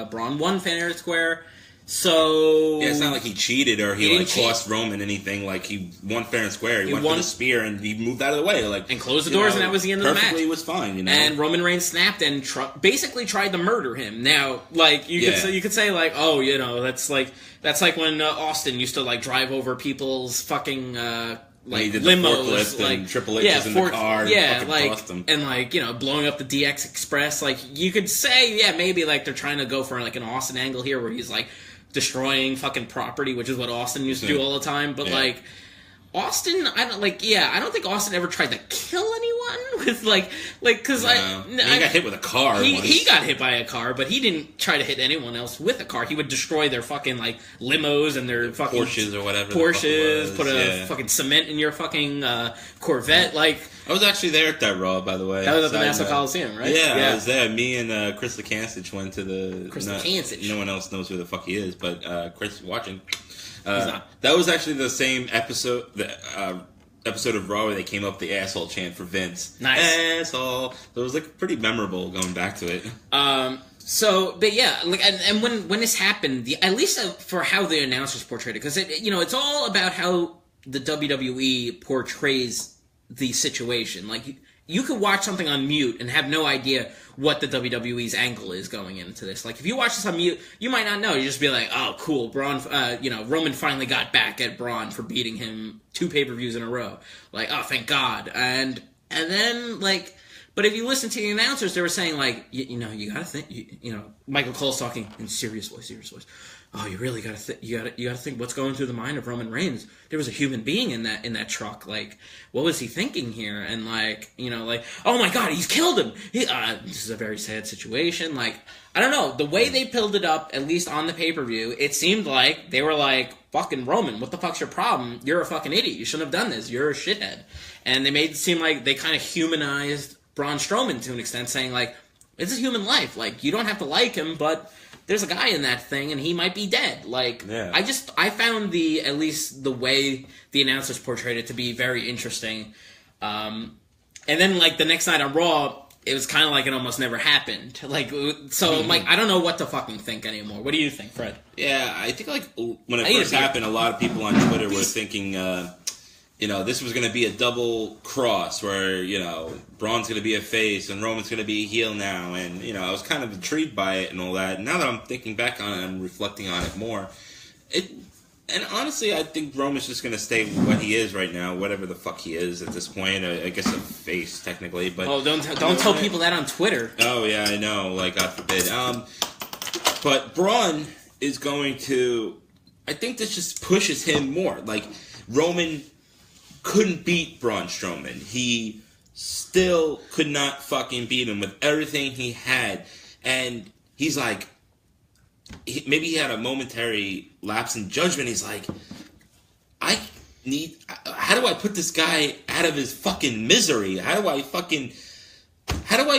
Braun won fair and square. So yeah, it's not like he cheated or he cost Roman anything. He won fair and square. He won for the spear and he moved out of the way, and closed the doors, and that was the end of the match. Perfectly was fine, And Roman Reigns snapped and basically tried to murder him. Now, you could say that's like when Austin used to drive over people's fucking limos, and Triple H was in the car, and blowing up the DX Express. You could say, maybe they're trying to go for an Austin angle here, where he's destroying fucking property, which is what Austin used to do all the time. But Austin, I don't think Austin ever tried to kill anyone with because he got hit with a car. He got hit by a car, but he didn't try to hit anyone else with a car. He would destroy their fucking limos and their fucking Porsches or whatever. Porsches, put a fucking cement in your fucking Corvette. I was actually there at that Raw, by the way. That was at the Nassau Coliseum, right? Yeah, I was there. Me and Chris Lekansich went to the... Chris Lekansich. No one else knows who the fuck he is, but Chris watching... that was actually the same episode, episode of Raw where they came up with the asshole chant for Vince. Nice. Asshole. So it was pretty memorable going back to it. But yeah, and when this happened, at least for how the announcers portrayed it, because it's all about how the WWE portrays the situation. You could watch something on mute and have no idea what the WWE's angle is going into this. If you watch this on mute, you might not know. You just be like, oh, cool, Braun, Roman finally got back at Braun for beating him 2 pay-per-views in a row. Oh, thank God. And then, but if you listen to the announcers, they were saying, you gotta think, Michael Cole's talking in serious voice. Oh, you really gotta think. You gotta think what's going through the mind of Roman Reigns. There was a human being in that truck. What was he thinking here? And oh my God, he's killed him. This is a very sad situation. I don't know. The way they built it up, at least on the pay-per-view, it seemed like they were fucking Roman, what the fuck's your problem? You're a fucking idiot. You shouldn't have done this. You're a shithead. And they made it seem like they kind of humanized Braun Strowman to an extent, saying it's a human life. You don't have to like him, but there's a guy in that thing, and he might be dead. I found at least the way the announcers portrayed it to be very interesting. And then, the next night on Raw, it was kind of like it almost never happened. I don't know what to fucking think anymore. What do you think, Fred? Yeah, I think, when it first happened, a lot of people on Twitter were thinking, this was going to be a double cross where, Braun's going to be a face and Roman's going to be a heel now. And, I was kind of intrigued by it and all that. Now that I'm thinking back on it and reflecting on it more, And honestly, I think Roman's just going to stay what he is right now, whatever the fuck he is at this point. I guess a face, technically. But don't tell people that on Twitter. Oh, yeah, I know. Like, God forbid. But Braun is going to... I think this just pushes him more. Like, Roman couldn't beat Braun Strowman. He still could not fucking beat him with everything he had. And he's like... Maybe he had a momentary lapse in judgment. He's like, how do I put this guy out of his fucking misery? How do I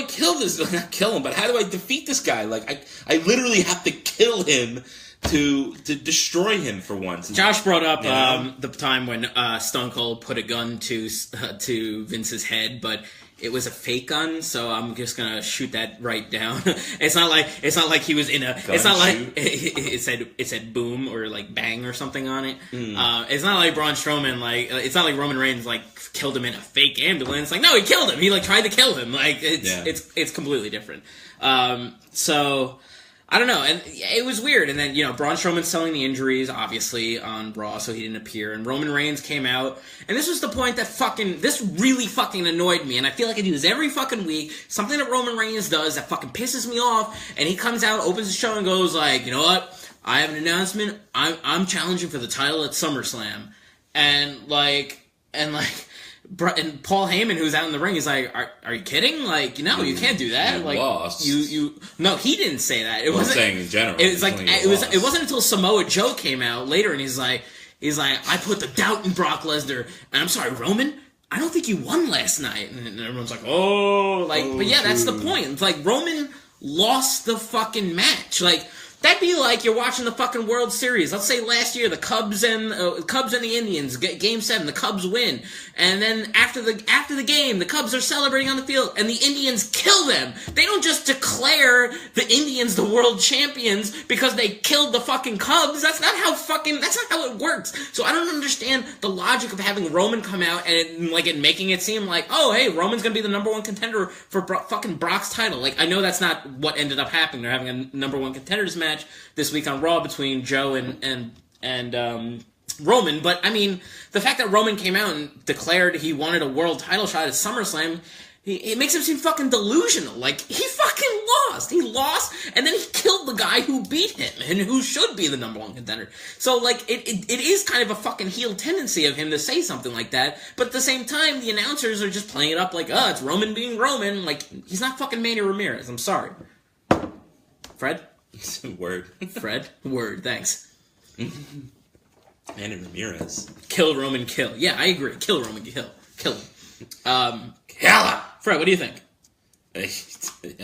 kill this? Not kill him, but how do I defeat this guy? Like, I literally have to kill him to destroy him for once. Josh brought up the time when Stone Cold put a gun to Vince's head, but it was a fake gun, so I'm just gonna shoot that right down. It's not like he was in a. Gun it's not shoot. Like it said boom or like bang or something on it. It's not like Braun Strowman. Like it's not like Roman Reigns like killed him in a fake ambulance. Like no, he killed him. He like tried to kill him. Like it's completely different. So. I don't know, and it was weird. And then, Braun Strowman's selling the injuries, obviously, on Raw, so he didn't appear. And Roman Reigns came out, and this was the point that this really fucking annoyed me. And I feel like I do this every fucking week. Something that Roman Reigns does that fucking pisses me off. And he comes out, opens the show, and goes like, you know what? I have an announcement. I'm challenging for the title at SummerSlam. And Paul Heyman, who's out in the ring, is like, "Are you kidding? Like, no, you can't do that. You like, lost. No, he didn't say that. It wasn't saying in general. It was like it wasn't until Samoa Joe came out later, and he's like, I put the doubt in Brock Lesnar, and I'm sorry, Roman, I don't think you won last night. And everyone's like, but yeah, that's the point. It's like Roman lost the fucking match, like. That'd be like you're watching the fucking World Series. Let's say last year the Cubs and the Indians, Game 7, the Cubs win, and then after the game, the Cubs are celebrating on the field, and the Indians kill them. They don't just declare the Indians the world champions because they killed the fucking Cubs. That's not how it works. So I don't understand the logic of having Roman come out and making it seem like, oh hey, Roman's gonna be the number one contender for fucking Brock's title. Like I know that's not what ended up happening. They're having a number one contenders match this week on Raw between Joe and Roman, but I mean the fact that Roman came out and declared he wanted a world title shot at SummerSlam, it makes him seem fucking delusional. Like he fucking lost. He lost, and then he killed the guy who beat him and who should be the number one contender. So like it is kind of a fucking heel tendency of him to say something like that, but at the same time the announcers are just playing it up like, it's Roman being Roman. Like he's not fucking Manny Ramirez. I'm sorry, Fred. Word. Fred? Word, thanks. Manny Ramirez. Kill Roman, kill. Yeah, I agree. Kill Roman, kill. Kill him. Kill him! Fred, what do you think? I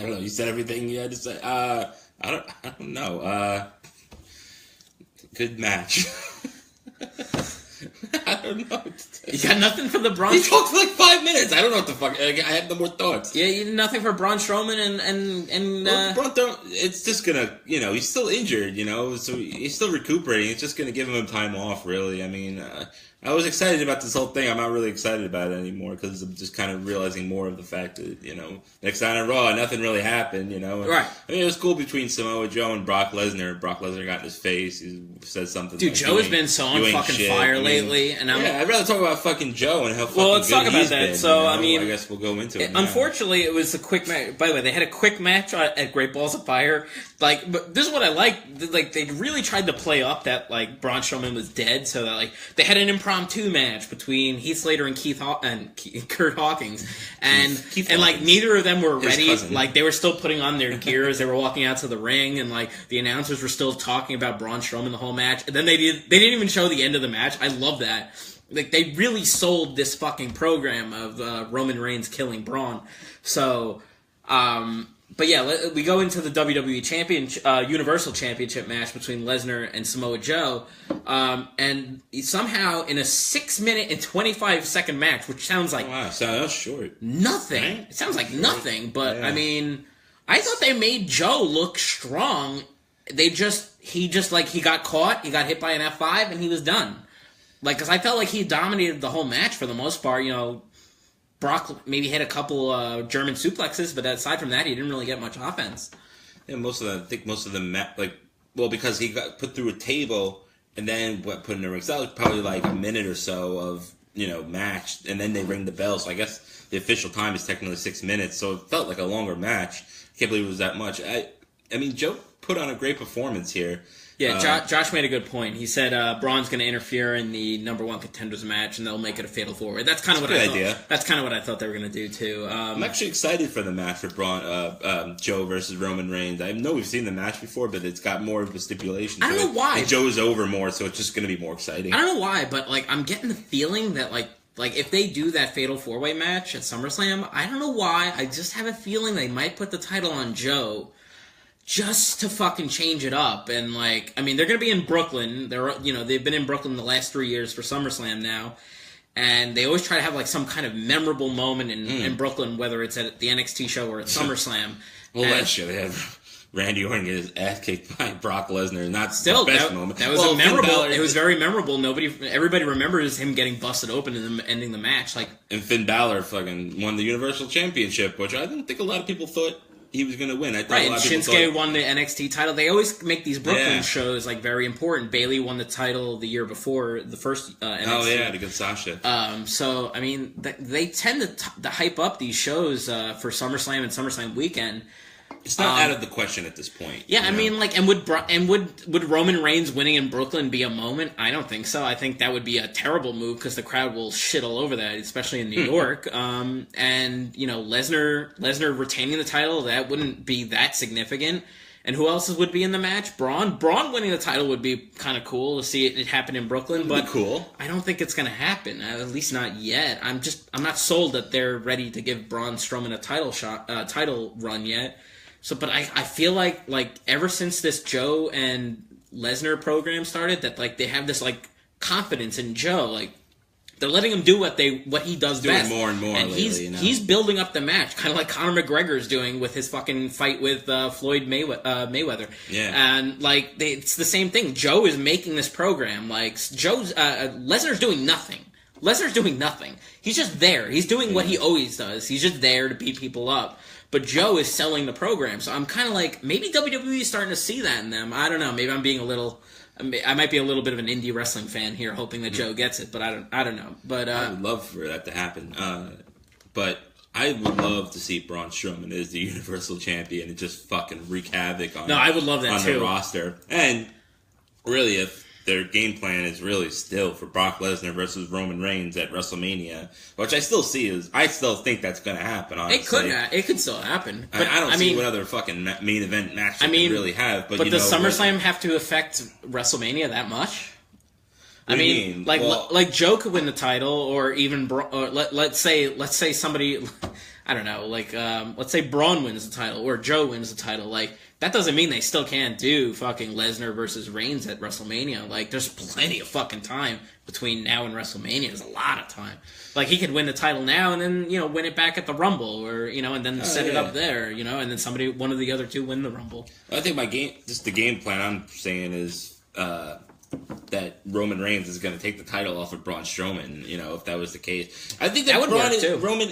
don't know. You said everything you had to say. I don't know. Good match. I don't know. You got nothing for the Braun? He talked for like 5 minutes. I don't know what the fuck. I have no more thoughts. Yeah, you nothing for Braun Strowman and well, Braun, it's just gonna, he's still injured, so he's still recuperating. It's just gonna give him time off, really. I mean, I was excited about this whole thing. I'm not really excited about it anymore because I'm just kind of realizing more of the fact that, next time on Raw, nothing really happened, Right. I mean, it was cool between Samoa Joe and Brock Lesnar. Brock Lesnar got in his face. He said something. Dude, Joe has been so on fucking fire lately. And I'd rather talk about fucking Joe and how fucking let's good talk about he's that. been, So, I mean, I guess we'll go into it. Unfortunately, it was a quick match. By the way, they had a quick match at Great Balls of Fire. But this is what I like. Like, they really tried to play up that, Braun Strowman was dead. So that, they had an impromptu match between Heath Slater and Kurt Hawkins. And, neither of them were ready. They were still putting on their gear as they were walking out to the ring. And, the announcers were still talking about Braun Strowman the whole match. And then they didn't even show the end of the match. I love that. They really sold this fucking program of Roman Reigns killing Braun. So, but yeah, we go into the WWE Universal Championship match between Lesnar and Samoa Joe. And somehow in a 6-minute and 25-second match, which sounds like... Wow, that's short. Nothing. Right? It sounds like nothing, but yeah. I mean, I thought they made Joe look strong. He got caught, he got hit by an F5, and he was done. Because I felt like he dominated the whole match for the most part. Brock maybe hit a couple German suplexes, but aside from that, he didn't really get much offense. Yeah, most of them, because he got put through a table and then put in the ring. So that was probably like a minute or so of match, and then they ring the bell. So I guess the official time is technically 6 minutes. So it felt like a longer match. I can't believe it was that much. I mean, Joe put on a great performance here. Yeah, Josh made a good point. He said Braun's going to interfere in the number one contenders match, and they'll make it a fatal four-way. That's kind of what I thought. Idea. That's kind of what I thought they were going to do too. I'm actually excited for the match for Joe versus Roman Reigns. I know we've seen the match before, but it's got more of a stipulation. I don't know why. And Joe's over more, so it's just going to be more exciting. I don't know why, but like I'm getting the feeling that like if they do that fatal four-way match at SummerSlam, I don't know why. I just have a feeling they might put the title on Joe. Just to fucking change it up, and like, I mean, they're gonna be in Brooklyn. They've been in Brooklyn the last 3 years for SummerSlam now, and they always try to have like some kind of memorable moment in Brooklyn, whether it's at the NXT show or at SummerSlam. Well, last year they had Randy Orton get his ass kicked by Brock Lesnar. Not still the best moment. That was memorable. It was very memorable. Everybody remembers him getting busted open and ending the match. Like, and Finn Balor fucking won the Universal Championship, which I didn't think a lot of people thought he was going to win. I thought a lot of people Shinsuke won the NXT title. They always make these Brooklyn shows like very important. Bayley won the title the year before the first NXT. Oh yeah, against Sasha. So I mean, they tend to hype up these shows for SummerSlam and SummerSlam weekend. It's not out of the question at this point. Yeah, I mean, like, and would Roman Reigns winning in Brooklyn be a moment? I don't think so. I think that would be a terrible move because the crowd will shit all over that, especially in New York. And Lesnar retaining the title, that wouldn't be that significant. And who else would be in the match? Braun winning the title would be kind of cool to see it happen in Brooklyn, but cool. I don't think it's going to happen. At least not yet. I'm not sold that they're ready to give Braun Strowman a title run yet. So, but I feel like ever since this Joe and Lesnar program started, that like they have this like confidence in Joe, like they're letting him do what he does best. Doing more and more and lately, he's building up the match, kind of like Conor McGregor's doing with his fucking fight with Floyd Mayweather. Yeah, and like it's the same thing. Joe is making this program. Like Lesnar's doing nothing. Lesnar's doing nothing. He's just there. He's doing what he always does. He's just there to beat people up. But Joe is selling the program, so I'm kind of like, maybe WWE is starting to see that in them. I don't know. Maybe I'm being I might be a little bit of an indie wrestling fan here, hoping that Joe gets it, but I don't know. But I would love for that to happen. But I would love to see Braun Strowman as the Universal Champion and just fucking wreak havoc on. No, I would love that on the roster. And really, if their game plan is really still for Brock Lesnar versus Roman Reigns at WrestleMania, which I still think that's going to happen. Honestly, it could still happen. But I don't see what other fucking main event match they can really have. But does SummerSlam have to affect WrestleMania that much? Like Joe could win the title, or even let's say somebody, I don't know, like let's say Braun wins the title or Joe wins the title, like. That doesn't mean they still can't do fucking Lesnar versus Reigns at WrestleMania. Like, there's plenty of fucking time between now and WrestleMania. There's a lot of time. Like, he could win the title now and then, win it back at the Rumble, or, and then set it up there, and then one of the other two win the Rumble. I think the game plan I'm saying is that Roman Reigns is going to take the title off of Braun Strowman, if that was the case. I think that would work too. Roman,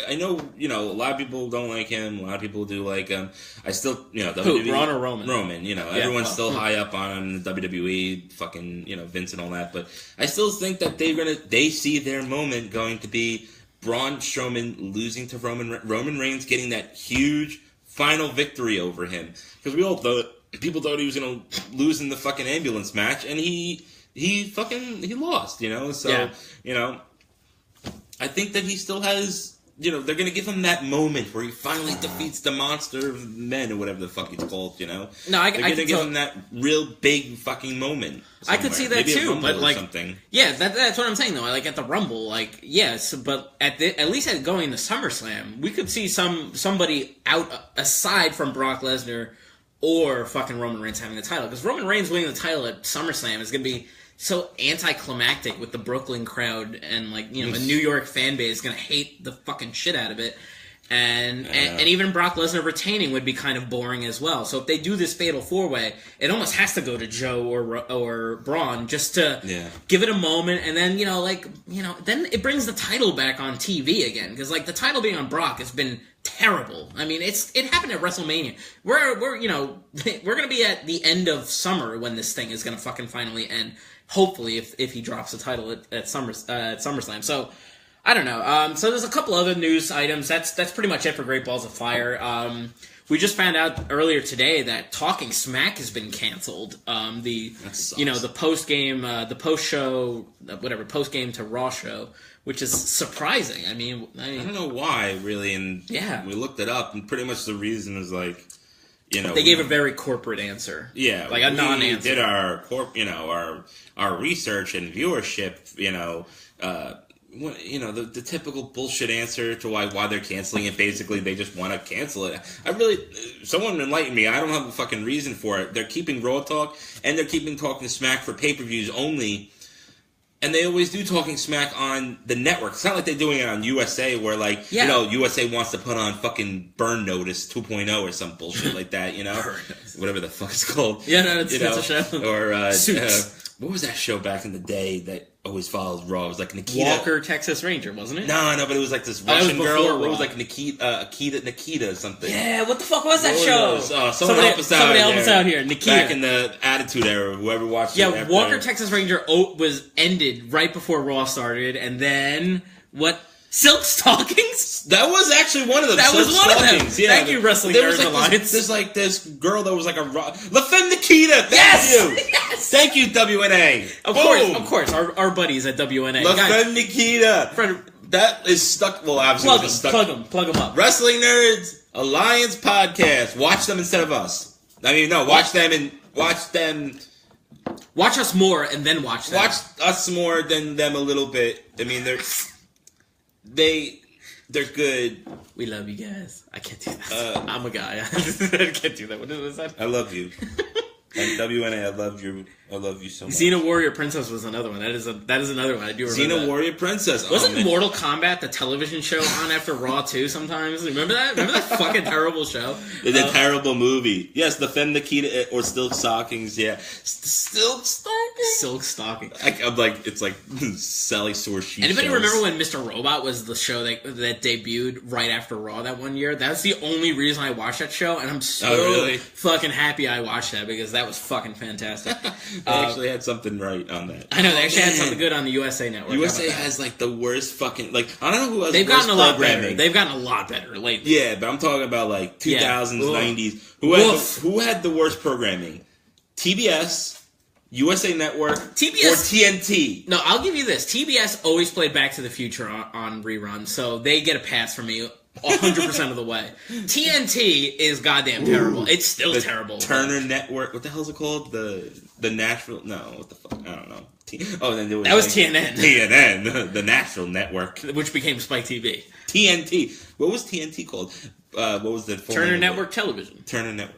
I know, a lot of people don't like him. A lot of people do like him. I still, WWE, Braun or Roman? Roman, everyone's still high up on him, the WWE, fucking, Vince and all that. But I still think that they see their moment going to be Braun Strowman losing to Roman Reigns getting that huge final victory over him. Because people thought he was going to lose in the fucking ambulance match, and he lost, So, I think that he still has, they're going to give him that moment where he finally defeats the monster of men, or whatever the fuck it's called, No, they're going to give him that real big fucking moment somewhere. I could see that maybe too, but like, something. Yeah, that's what I'm saying though. Like at the Rumble, like yes, but at least going to SummerSlam, we could see somebody out aside from Brock Lesnar or fucking Roman Reigns having the title. Because Roman Reigns winning the title at SummerSlam is going to be so anticlimactic with the Brooklyn crowd, and like, a New York fan base is going to hate the fucking shit out of it. And even Brock Lesnar retaining would be kind of boring as well. So if they do this fatal four-way, it almost has to go to Joe or Braun just to give it a moment, and then then it brings the title back on TV again, because like the title being on Brock has been terrible. I mean, it happened at WrestleMania. We're gonna be at the end of summer when this thing is gonna fucking finally end. Hopefully, if he drops the title at SummerSlam. So I don't know. So there's a couple other news items. That's pretty much it for Great Balls of Fire. We just found out earlier today that Talking Smack has been canceled. The post game, the post show, post game to Raw show, which is surprising. I don't know why really, and we looked it up, and pretty much the reason is like, they gave a very corporate answer. Yeah, like a non-answer. We did our research and viewership. The typical bullshit answer to why they're canceling it. Basically, they just want to cancel it. Someone enlighten me. I don't have a fucking reason for it. They're keeping Raw Talk, and they're keeping Talking Smack for pay-per-views only. And they always do Talking Smack on the network. It's not like they're doing it on USA, where USA wants to put on fucking Burn Notice 2.0 or some bullshit like that. Whatever the fuck it's called. Yeah, no, it's a show. Or what was that show back in the day that always follows Raw? It was like Nikita Walker, Texas Ranger, wasn't it? No, but it was like this Russian girl. It was like Nikita something. Yeah, what the fuck was that show? Somebody help us out here. Nikita. Back in the Attitude Era, whoever watched it. Yeah, Walker, Texas Ranger was ended right before Raw started, and then what? Silk Stockings? That was actually one of them. That was one of them. Yeah, Thank you, Wrestling Nerds Alliance. There's like this girl that was like a La Femme Nikita. Thank you. Yes. Thank you, WNA. Of course. Our buddies at WNA. La Femme Nikita. That is stuck. Well, obviously, plug them up. Wrestling Nerds Alliance podcast. Watch them instead of us. Watch them. Watch us more and then watch them. Watch us more than them a little bit. They're good. We love you guys. I can't do that. I'm a guy. I can't do that. What is that? I love you. And WNA, I love you. I love you so much. Xena Warrior Princess was another one. That is another one. I do remember Xena Warrior Princess. Wasn't Mortal Kombat the television show on after Raw too? Sometimes remember that? Remember that fucking terrible show? It's a terrible movie. Yes, the Femme Nikita or Silk Stockings. Yeah, Silk Stockings. Silk Stockings. I'm like, it's like Sally Sore Sheet. Anybody remember when Mr. Robot was the show that debuted right after Raw that one year? That's the only reason I watched that show, and I'm so fucking happy I watched that because that was fucking fantastic. They actually had something right on that. I know, they actually had something good on the USA Network. USA has like the worst fucking, like, I don't know who has They've the worst gotten a lot programming. better. They've gotten a lot better lately. Yeah, but I'm talking about like 2000s, 90s. Who had the worst programming? TBS, USA Network, TBS, or TNT? No, I'll give you this. TBS always played Back to the Future on reruns, so they get a pass from me 100% of the way. TNT is goddamn terrible. It's still terrible. Turner Network. What the hell is it called? The Nashville. No, what the fuck? I don't know. Then there was that was TNN. TNN, the Nashville Network, which became Spike TV. TNT. What was TNT called? What was the Turner Network Television? Turner Network.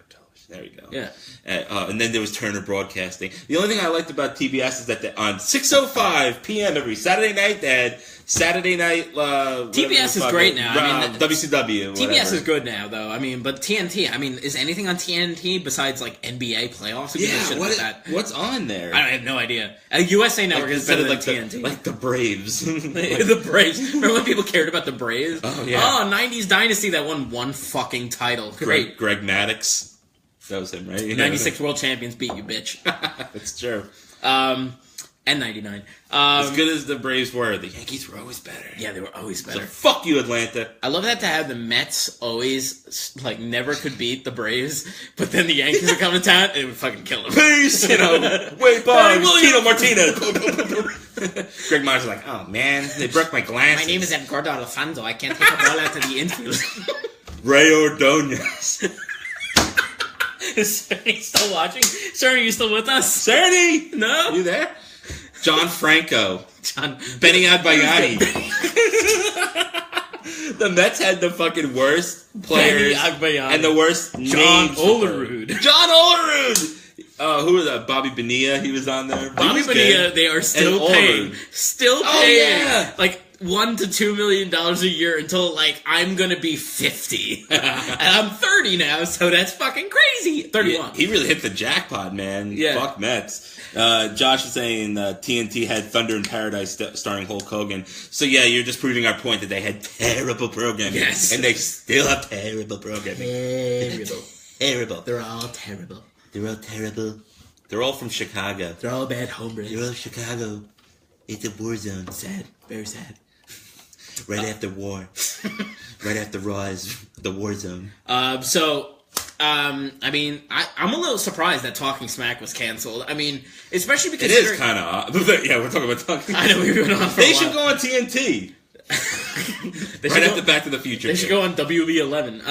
There we go. Yeah. And then there was Turner Broadcasting. The only thing I liked about TBS is that on 6:05 p.m. every Saturday night, they had Saturday Night... TBS is great now. WCW. TBS is good now, though. But TNT, is anything on TNT besides, like, NBA playoffs? What's on there? I have no idea. USA Network is better than TNT. Like the Braves. The Braves. Remember when people cared about the Braves? Oh, yeah. Oh, 90s Dynasty that won one fucking title. Great. Greg Maddox. That was him, right? 96 world champions beat you, bitch. That's true. And 99. As good as the Braves were, the Yankees were always better. Yeah, they were always better. So fuck you, Atlanta. I love that to have the Mets always, like, never could beat the Braves, but then the Yankees would come to town and it would fucking kill them. Peace! Wade Boggs, Tito Martinez. Greg Myers is like, oh man, they broke my glasses. My name is Edgardo Alfonso. I can't take a ball out to the infield. Ray Ordonez. Is Cerny still watching? Cerny, are you still with us? Cerny! No? You there? John Franco. Benny Agbayani. The Mets had the fucking worst players and the worst names. Olerud. John Olerud! Who was that? Bobby Bonilla, he was on there. Bobby Bonilla, they are still paying. Still paying. Oh, yeah. Like, $1 to $2 million a year until, like, I'm gonna be 50. And I'm 30 now, so that's fucking crazy. 31. He really hit the jackpot, man. Yeah. Fuck Mets. Josh is saying TNT had Thunder in Paradise starring Hulk Hogan. So, yeah, you're just proving our point that they had terrible programming. Yes. And they still have terrible programming. Terrible. They're all terrible. They're all terrible. They're all from Chicago. They're all bad hombres. They're all Chicago. It's a war zone. Sad. Very sad. Right after war. Right after Raw is the war zone. I mean, I'm a little surprised that Talking Smack was canceled. I mean, especially because... It is kind of odd. Yeah, we're talking about Talking Smack. I know, we've been on for a while. They should go on TNT. Right after Back to the Future. They should go on WWP 11.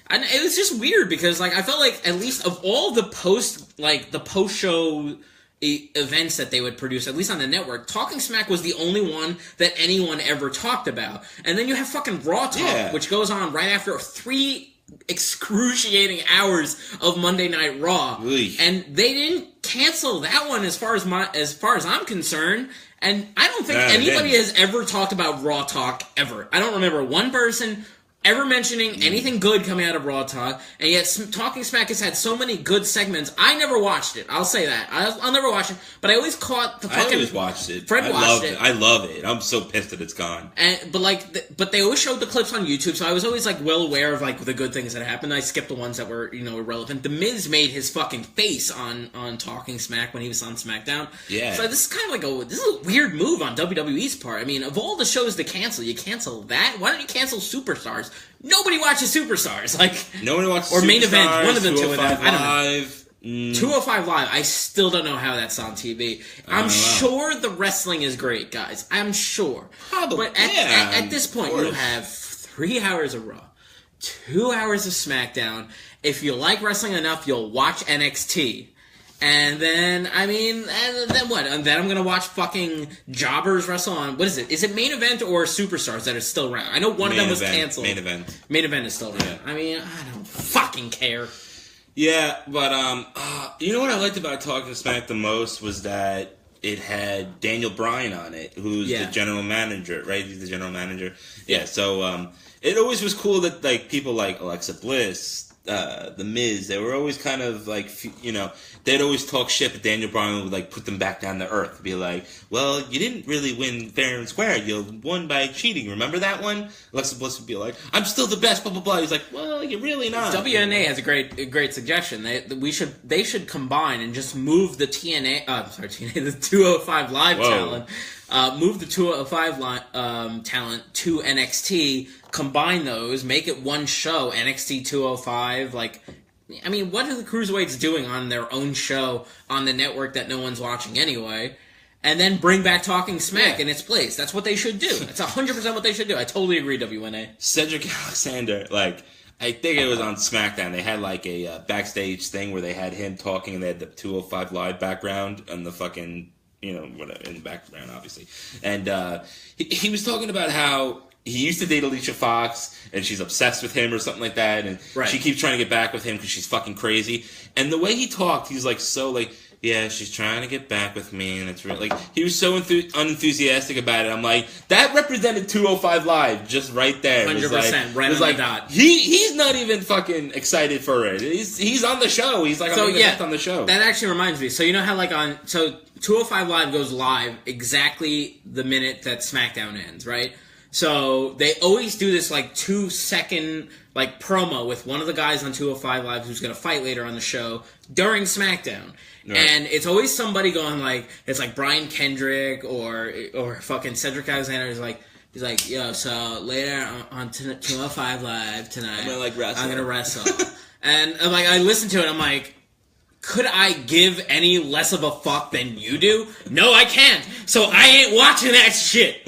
And it was just weird because, like, I felt like at least of all the post-show events that they would produce, at least on the network, Talking Smack was the only one that anyone ever talked about. And then you have fucking Raw Talk, which goes on right after 3 excruciating hours of Monday Night Raw. Oy. And they didn't cancel that one as far as I'm concerned. And I don't think anybody has ever talked about Raw Talk ever. I don't remember one person ever mentioning anything good coming out of Raw Talk, and yet Talking Smack has had so many good segments. I never watched it. I'll say that. I'll never watch it, but I always caught the fucking... I always watched it. Fred watched it. I love it. I'm so pissed that it's gone. But they always showed the clips on YouTube, so I was always, like, well aware of, like, the good things that happened. I skipped the ones that were, irrelevant. The Miz made his fucking face on Talking Smack when he was on SmackDown. Yeah. So this is kind of like this is a weird move on WWE's part. I mean, of all the shows to cancel, you cancel that? Why don't you cancel Superstars? Nobody watches Superstars. Like, nobody watches or Superstars, Main Event. One of the two of them. I don't know. 205 Live. I still don't know how that's on TV. I'm sure the wrestling is great, guys. I'm sure. Probably. But at this point, you have 3 hours of Raw, 2 hours of SmackDown. If you like wrestling enough, you'll watch NXT. And then, and then what? And then I'm going to watch fucking jobbers wrestle on, what is it? Is it Main Event or Superstars that are still around? I know one of them was canceled. Main Event. Main Event is still around. Yeah. I don't fucking care. Yeah, but, you know what I liked about Talking Smack the most was that it had Daniel Bryan on it, who's the general manager, right? He's the general manager. Yeah, so, it always was cool that, like, people like Alexa Bliss, The Miz, they were always kind of like, they'd always talk shit, but Daniel Bryan would like put them back down to earth. Be like, well, you didn't really win fair and square. You won by cheating. Remember that one? Alexa Bliss would be like, I'm still the best, blah, blah, blah. He's like, well, you're really not. WNA has a great suggestion. They should combine and just move the the 205 Live talent. Move the 205 talent to NXT, combine those, make it one show, NXT 205, what are the Cruiserweights doing on their own show on the network that no one's watching anyway? And then bring back Talking Smack in its place. That's what they should do. That's 100% what they should do. I totally agree, WNA. Cedric Alexander, I think it was on SmackDown. They had a backstage thing where they had him talking and they had the 205 Live background on the fucking... whatever, in the background, obviously. And he was talking about how he used to date Alicia Fox, and she's obsessed with him or something like that, and she keeps trying to get back with him because she's fucking crazy. And the way he talked, he's yeah, she's trying to get back with me, and it's really... he was so unenthusiastic about it. I'm like, that represented 205 Live just right there. 100%, right on the dot. He's not even fucking excited for it. He's on the show. He's on the show. That actually reminds me. So you know how 205 Live goes live exactly the minute that SmackDown ends, right? So they always do this 2-second promo with one of the guys on 205 Live who's going to fight later on the show during SmackDown. Right. And it's always somebody going it's Brian Kendrick or fucking Cedric Alexander he's like, yo, so later on 205 Live tonight, I'm going to wrestle. And I listen to it, I'm like, could I give any less of a fuck than you do? No, I can't. So I ain't watching that shit.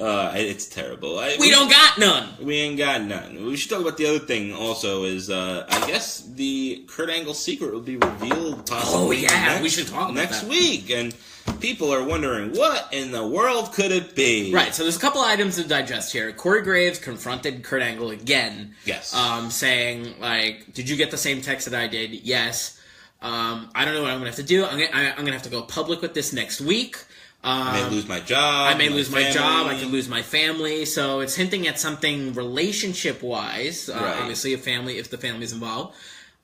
It's terrible. We don't got none. We ain't got none. We should talk about the other thing also is, I guess the Kurt Angle secret will be revealed possibly we should talk about next that. week. And people are wondering, what in the world could it be? Right, so there's a couple items to digest here. Corey Graves confronted Kurt Angle again. Yes. Saying, did you get the same text that I did? Yes. I don't know what I'm going to have to do. I'm going to have to go public with this next week. I may lose my job. I may lose my job. I could lose my family. So it's hinting at something relationship-wise. Right. Obviously, if the family's involved.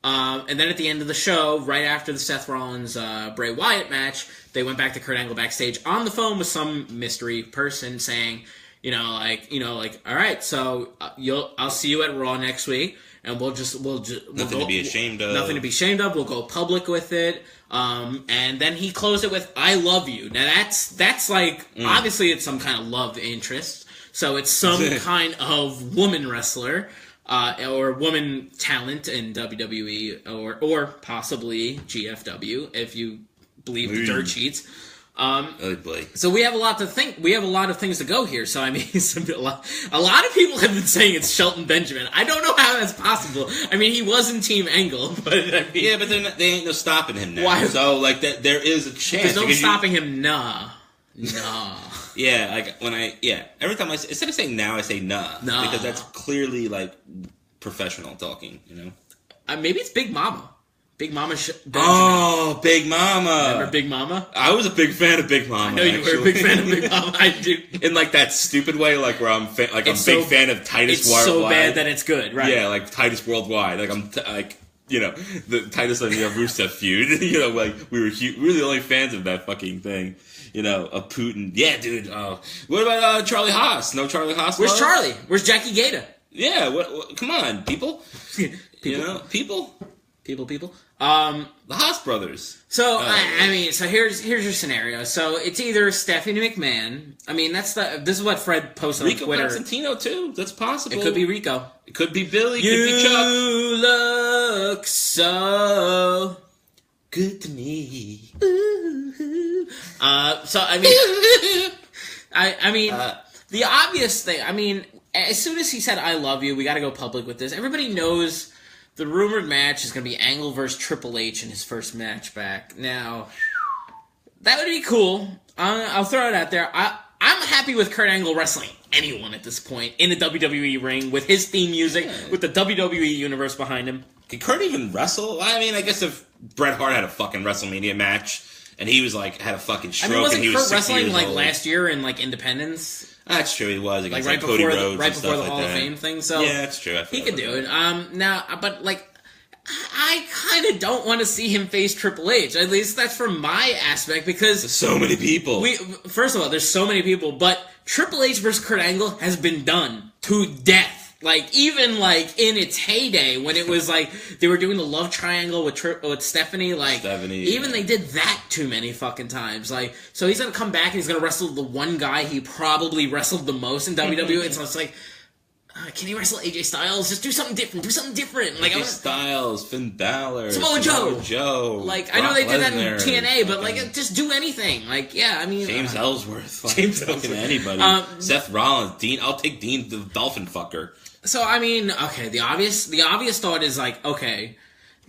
And then at the end of the show, right after the Seth Rollins Bray Wyatt match, they went back to Kurt Angle backstage on the phone with some mystery person saying, all right, so I'll see you at Raw next week, and we'll nothing to be ashamed of. Nothing to be ashamed of. We'll go public with it. And then he closed it with "I love you." Now that's like obviously it's some kind of love interest, so it's some kind of woman wressler. Or woman talent in WWE, or possibly GFW, if you believe the dirt sheets. So we have a lot to think. We have a lot of things to go here. So I mean, a lot of people have been saying it's Shelton Benjamin. I don't know how that's possible. I mean, he was in Team Angle, but I mean, yeah, but they ain't no stopping him now. Why? So like that, there is a chance. There's no stopping him. Nah. Yeah, like every time instead of saying now, I say nah, because that's clearly like professional talking, you know. Maybe it's Big Mama. Big Mama. Oh, Big Mama. Remember Big Mama? I was a big fan of Big Mama. I know you were a big fan of Big Mama. I do. In like that stupid way, like where I'm big fan of Titus Worldwide. It's so bad that it's good, right? Yeah, like Titus Worldwide. Like I'm the Titus and Rusev feud. You know, like we were the only fans of that fucking thing. You know, a Putin. Yeah, dude. What about Charlie Haas? No Charlie Haas? Where's Charlie? Where's Jackie Gaeta? Yeah, what come on, people. You know, people. The Haas brothers. So I mean, so here's your scenario. So it's either Stephanie McMahon. I mean, this is what Fred posted on Twitter. Rico Constantino too. That's possible. It could be Rico. It could be Billy. It could be Chuck. You look so good to me. Ooh. So I mean, I mean, the obvious thing. I mean, as soon as he said "I love you," we got to go public with this. Everybody knows the rumored match is going to be Angle versus Triple H in his first match back. Now, that would be cool. I'll throw it out there. I'm happy with Kurt Angle wrestling anyone at this point in a WWE ring with his theme music, with the WWE universe behind him. Can Kurt even wrestle? I mean, I guess if Bret Hart had a fucking WrestleMania match and he was like had a fucking stroke, I mean, wasn't and he was Kurt wrestling like old. last year in like Independence? That's true. He was against like right Cody before Rhodes right before the like Hall of Fame thing. So yeah, that's true. He could do it. Now, but like, I kind of don't want to see him face Triple H. At least that's from my aspect, because there's so many people. First of all, there's so many people, but Triple H versus Kurt Angle has been done to death. Like, even, like, in its heyday, when it was, like, they were doing the love triangle with Stephanie, like, even they did that too many fucking times. Like, so he's gonna come back and he's gonna wrestle the one guy he probably wrestled the most in WWE, and so it's like, can he wrestle AJ Styles? Just do something different. Like, AJ Styles, Finn Balor, Samoa Joe. Like, Brock I know they did that in Lesnar, TNA, but, like, just do anything. Like, yeah, I mean... James Ellsworth. Fucking anybody. Seth Rollins. Dean. I'll take Dean, the dolphin fucker. So, I mean, okay, the obvious thought is, like, okay...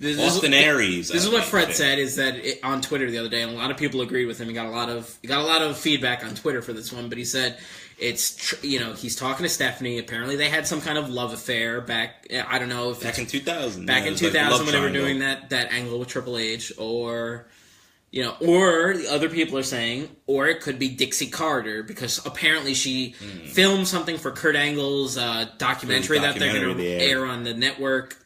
Austin Aries. This is what Fred said, is that on Twitter the other day, and a lot of people agreed with him. He got a lot of feedback on Twitter for this one, but he said he's talking to Stephanie. Apparently, they had some kind of love affair back. I don't know if back in 2000. Back in 2000, when they were doing that angle with Triple H, or the other people are saying, or it could be Dixie Carter, because apparently she filmed something for Kurt Angle's documentary that they're going to air on the network.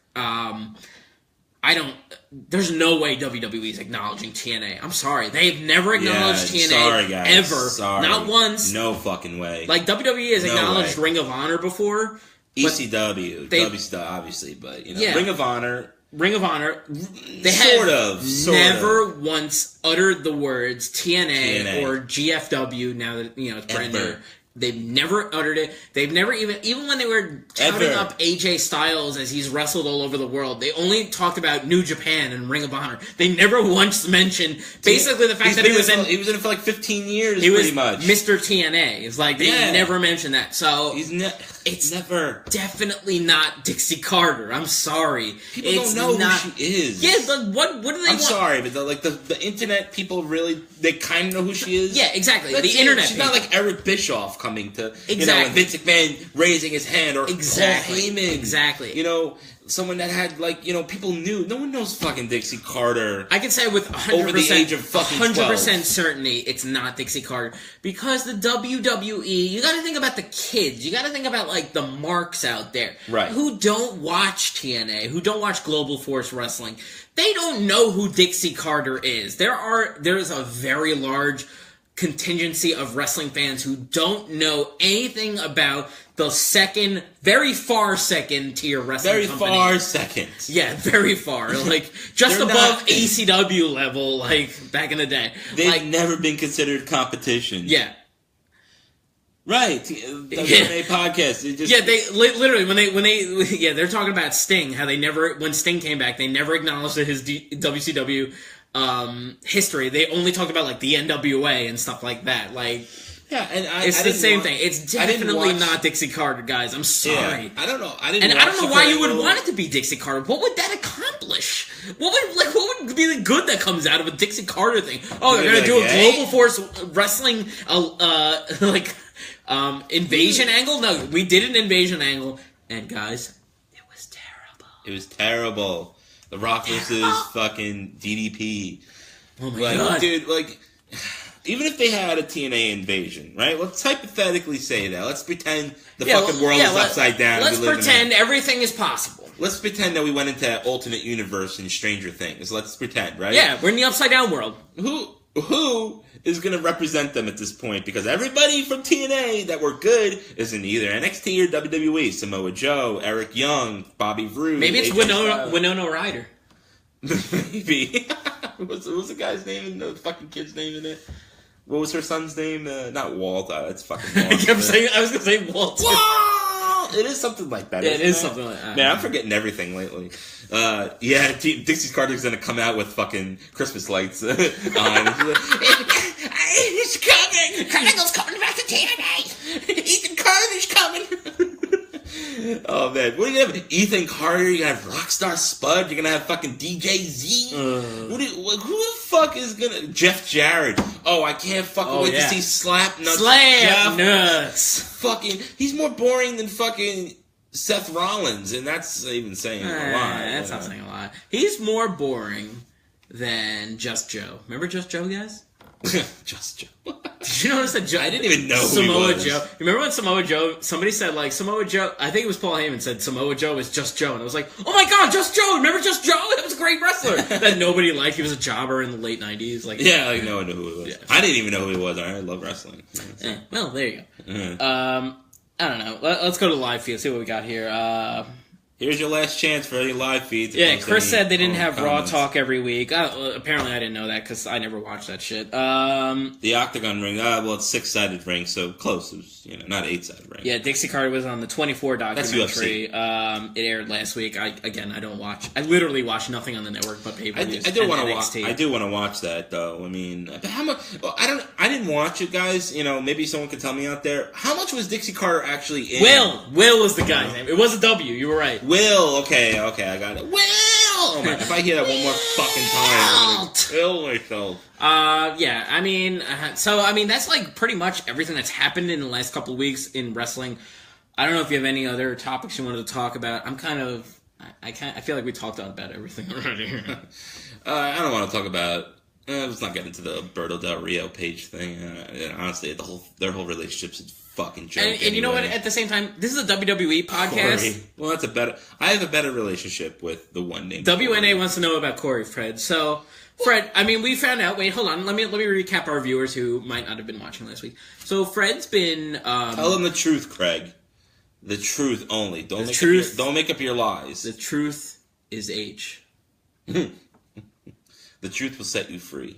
There's no way WWE is acknowledging TNA. I'm sorry. They've never acknowledged TNA. Sorry, guys. Ever. Sorry. Not once. No fucking way. Like, WWE has acknowledged Ring of Honor before. ECW. WCW, obviously, but, Ring of Honor. They have never once uttered the words TNA or GFW, now that, it's brand new. They've never uttered it. They've never even when they were touting up AJ Styles as he's wrestled all over the world, they only talked about New Japan and Ring of Honor. They never once mentioned basically the fact that he was in it for like 15 years, pretty much. Mr. TNA. It's like they never mentioned that. So it's never definitely not Dixie Carter. I'm sorry. People don't know who she is. Yeah, but what do they want? I'm sorry, but the internet people really, they kind of know who she is. Yeah, exactly. The internet She's people. not like Eric Bischoff. coming to, you know, and Vince McMahon raising his hand, or Paul Heyman. Exactly. You know, someone that had, like, you know, people knew. No one knows fucking Dixie Carter. I can say with 100%, over the age of fucking 100% certainty it's not Dixie Carter. Because the WWE, you gotta think about the kids. You gotta think about, like, the marks out there. Right. Who don't watch TNA, who don't watch Global Force Wrestling. They don't know who Dixie Carter is. There's a very large contingency of wrestling fans who don't know anything about the very far second tier wrestling company. Very far second. Yeah, very far. Like, just above ACW level, like, back in the day. They've never been considered competition. Yeah. Right. WWA podcast. They literally, when they they're talking about Sting, how when Sting came back, they never acknowledged his WCW history. They only talked about, like, the NWA and stuff like that. Like, yeah, and it's the same thing. It's definitely not Dixie Carter, guys. I'm sorry. Yeah, I don't know. I don't know why you would want it to be Dixie Carter. What would that accomplish? What would be the good that comes out of a Dixie Carter thing? Oh, they're gonna do a Global Force Wrestling invasion angle? No, we did an invasion angle, and guys, it was terrible. It was terrible. The Rock versus fucking DDP. Oh my god, dude! Like, even if they had a TNA invasion, right? Let's hypothetically say that. Let's pretend the fucking world is upside down. Let's pretend everything is possible. Let's pretend that we went into that alternate universe in Stranger Things. Let's pretend, right? Yeah, we're in the upside down world. Who is going to represent them at this point? Because everybody from TNA that were good is in either NXT or WWE. Samoa Joe, Eric Young, Bobby Roode. Maybe it's Winona Ryder. Maybe. What was the guy's name and the fucking kid's name in it? What was her son's name? Not Walt. That's fucking Walt. I was going to say Walt. Walt! It is something like that. Yeah, it is something like that. Man, I'm forgetting everything lately. Yeah, Dixie Carter's going to come out with fucking Christmas lights on. He's coming! Carmichael's coming back to TNA! Ethan Carter's coming! Oh, man. What are you going to have? Ethan Carter? You're going to have Rockstar Spud? You're going to have fucking DJ Z? Who the fuck is going to... Jeff Jarrett. Oh, I can't fucking wait to see Slap Nuts. Slap Nuts. Fucking... He's more boring than fucking Seth Rollins, and that's even saying a lot. That's not saying a lot. He's more boring than Just Joe. Remember Just Joe, guys? Just Joe. Did you notice that I didn't even know Samoa who he was. Joe? Remember when Samoa Joe? Somebody said, like, Samoa Joe. I think it was Paul Heyman said Samoa Joe is Just Joe, and I was like, oh my god, Just Joe! Remember Just Joe? That was a great wrestler that nobody liked. He was a jobber in the late '90s. Like, yeah, like no one knew who he was. Yeah. I didn't even know who he was. I love wrestling. Yeah, well, there you go. Mm-hmm. I don't know. Let's go to the live feed. See what we got here. Here's your last chance for any live feeds. Yeah, Chris said they didn't have comments. Raw Talk every week. Apparently, I didn't know that because I never watched that shit. The Octagon ring. Well, it's 6-sided ring, so close. It was, not 8-sided ring. Yeah, Dixie Carter was on the 24 documentary. That's UFC. It aired last week. I don't watch. I literally watch nothing on the network but pay-per-views. I do want to watch. I do want to watch that though. I mean, how much? Well, I didn't watch it, guys. Maybe someone could tell me out there. How much was Dixie Carter actually in? Will was the guy's name. It was a W. You were right. Will. Okay, I got it. Will! Oh my, if I hear that one more fucking time, I'm going to kill myself. Yeah, I mean, that's like pretty much everything that's happened in the last couple of weeks in wrestling. I don't know if you have any other topics you wanted to talk about. I feel like we talked about everything already. I don't want to talk about... let's not get into the Berto Del Rio Page thing. Honestly, their whole relationship's a fucking joke. And you know what? At the same time, this is a WWE podcast. Corey. Well, I have a better relationship with the one named WNA Corey. wants to know about Corey, Fred. So, Fred, I mean, we found out. Wait, hold on. Let me recap our viewers who might not have been watching last week. So, Fred's been. Tell them the truth, Craig. The truth only. Don't make up your lies. The truth is H. The truth will set you free.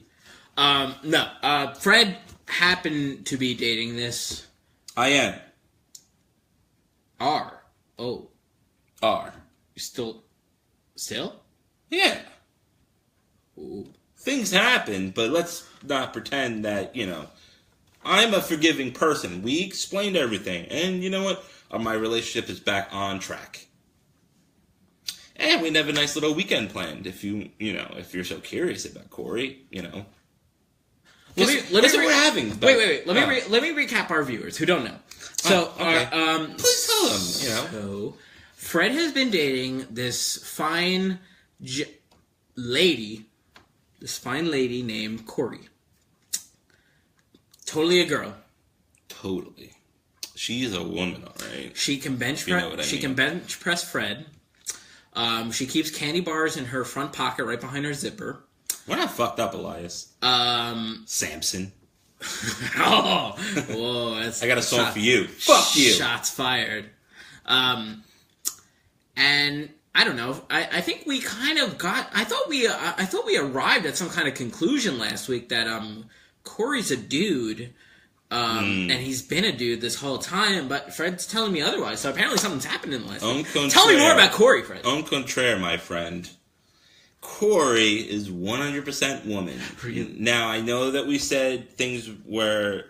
No. Fred happened to be dating this. I am. R. You Still? Yeah. Ooh. Things happen, but let's not pretend that, I'm a forgiving person. We explained everything. And you know what? My relationship is back on track. And we have a nice little weekend planned if if you're so curious about Corey, That's what we're having. Wait. Let me recap our viewers who don't know. So, okay. Please tell them. So, Fred has been dating this fine lady named Corey. Totally a girl. Totally. She's a woman, all right. She can bench press. She can bench press Fred. She keeps candy bars in her front pocket, right behind her zipper. We're not fucked up, Elias. Samson. Oh, whoa! I got a song for you. Fuck you. Shots fired. And I don't know. I think we kind of got. I thought we arrived at some kind of conclusion last week that Corey's a dude. And he's been a dude this whole time, but Fred's telling me otherwise. So apparently something's happened in the last week. Tell me more about Corey, Fred. Au contraire, my friend. Corey is 100% woman. Now, I know that we said things were,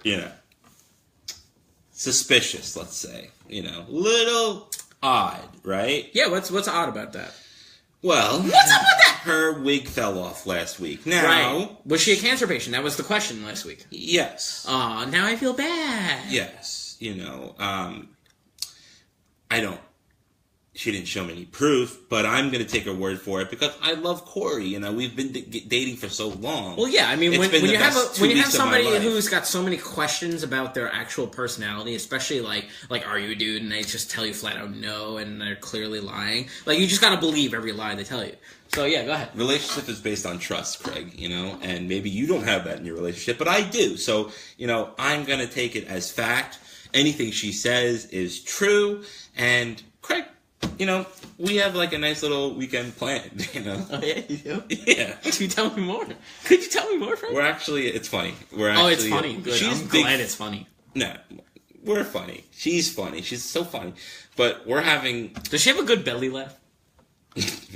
suspicious, let's say. Little odd, right? Yeah, what's odd about that? Well, what's up with that? Her wig fell off last week. Now, right. Was she a cancer patient? That was the question last week. Yes. Aw, now I feel bad. Yes. She didn't show me any proof, but I'm going to take her word for it because I love Corey. We've been dating for so long. Well, yeah, I mean, when you have somebody who's got so many questions about their actual personality, especially like are you a dude, and they just tell you flat out no, and they're clearly lying. Like, you just got to believe every lie they tell you. So yeah, go ahead. Relationship is based on trust, Craig. And maybe you don't have that in your relationship, but I do. So I'm going to take it as fact. Anything she says is true, and Craig. We have like a nice little weekend planned, Oh, yeah, you do? Yeah. Could you tell me more? Frank? It's funny. It's funny. Good. I'm glad it's funny. No, we're funny. She's funny. She's so funny. But we're having... Does she have a good belly laugh?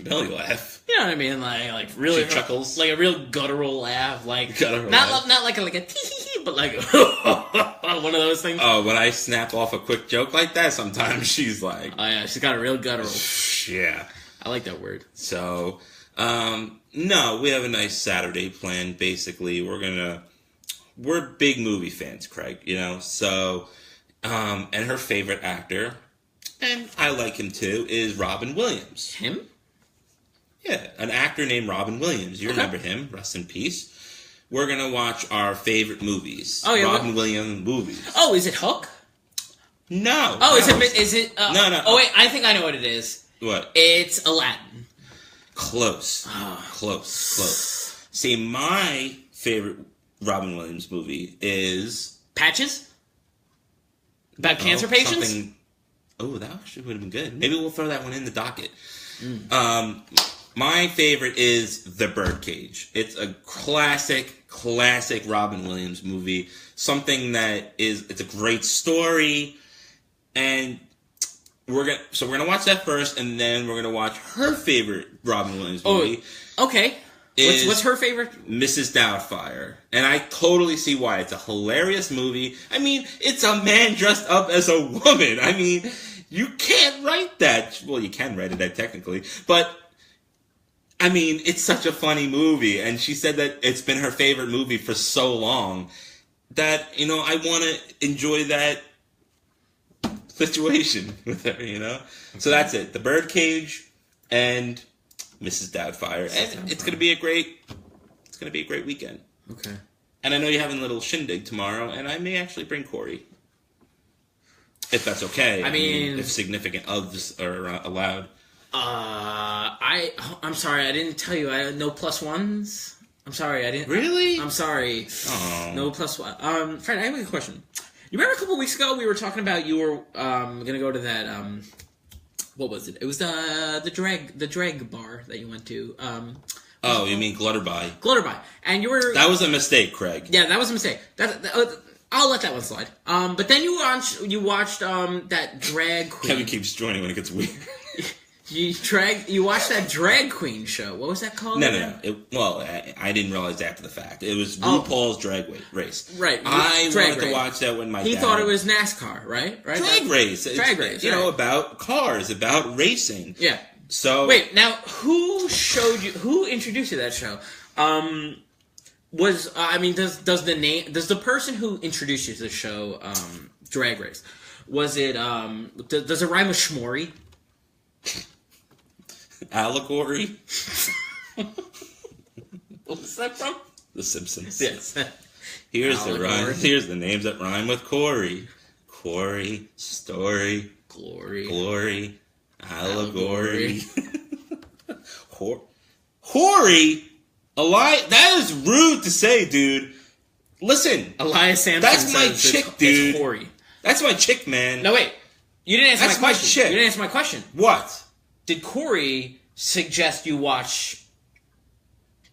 Belly laugh? You know what I mean? Like really... She chuckles? Like a real guttural laugh. Like... Guttural laugh. Not like a tee-hee-hee, but like one of those things. Oh, when I snap off a quick joke like that, sometimes she's like... Oh, yeah. She's got a real guttural. Yeah. I like that word. So, no, we have a nice Saturday planned, basically. We're big movie fans, Craig, So, and her favorite actor... And I like him too, is Robin Williams. Him? Yeah, an actor named Robin Williams. You remember him. Rest in peace. We're going to watch our favorite movies. Oh, yeah. Robin Williams movies. Oh, is it Hook? No. Oh, is it? No. Oh, wait, I think I know what it is. What? It's Aladdin. Close. Close. See, my favorite Robin Williams movie is... Patches? About cancer patients? Oh, that actually would have been good. Maybe we'll throw that one in the docket. My favorite is The Birdcage. It's a classic Robin Williams movie. Something that it's a great story. And we're gonna watch that first, and then we're gonna watch her favorite Robin Williams movie. Oh, okay. What's her favorite? Mrs. Doubtfire. And I totally see why. It's a hilarious movie. I mean, it's a man dressed up as a woman. I mean, you can't write that. Well, you can write it technically. But, I mean, it's such a funny movie. And she said that it's been her favorite movie for so long that, I want to enjoy that situation with her, So that's it. The Birdcage and... Mrs. Doubtfire. And it's gonna be a great weekend. Okay. And I know you're having a little shindig tomorrow, and I may actually bring Corey. If that's okay. I mean if significant others are allowed. I'm sorry, I didn't tell you. I had no plus ones. I'm sorry, I didn't. Really? I'm sorry. Oh. No plus one. Fred, I have a question. You remember a couple weeks ago we were talking about you were gonna go to that what was it? It was the drag bar that you went to. You mean Glutterby? Glutterby, and you were. That was a mistake, Craig. Yeah, that was a mistake. I'll let that one slide. But then you watched that drag queen. Kevin keeps joining when it gets weird. You watched that drag queen show. What was that called? No. I didn't realize after the fact. It was RuPaul's Drag Race. Right. I wanted to watch that when my dad... He thought it was NASCAR, right? Drag race. Drag race. About cars, about racing. Yeah. So... Wait, now, who introduced you to that show? does the person who introduced you to the show, Drag Race, was it, does it rhyme with schmorry? Allegory? What was that from? The Simpsons. Yes. Here's the rhyme. Here's the names that rhyme with Corey. Quarry, story, glory, allegory. Hoary? That is rude to say, dude. Listen. Elias Sampson. That's my chick, dude. It's hoary. That's my chick, man. No, wait. You didn't answer my question. That's my chick. You didn't answer my question. What? Did Corey suggest you watch...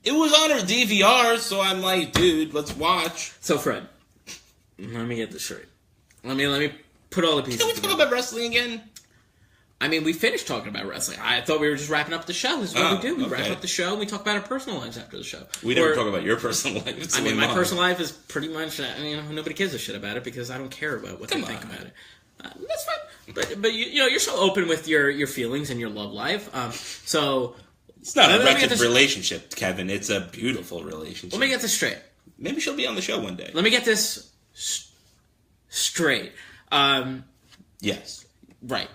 It was on her DVR, so I'm like, dude, let's watch. So, Fred, let me get this straight. Let me put all the pieces together. Can we talk about wrestling again? I mean, we finished talking about wrestling. I thought we were just wrapping up the show. This is what we do. We wrap up the show and we talk about our personal lives after the show. We never talk about your personal life. My personal life is pretty much... nobody gives a shit about it because I don't care about what they think about it. That's fine. But you're so open with your feelings and your love life. So... It's not a wretched relationship, Kevin. It's a beautiful relationship. Let me get this straight. Maybe she'll be on the show one day. Let me get this straight. Yes. Right.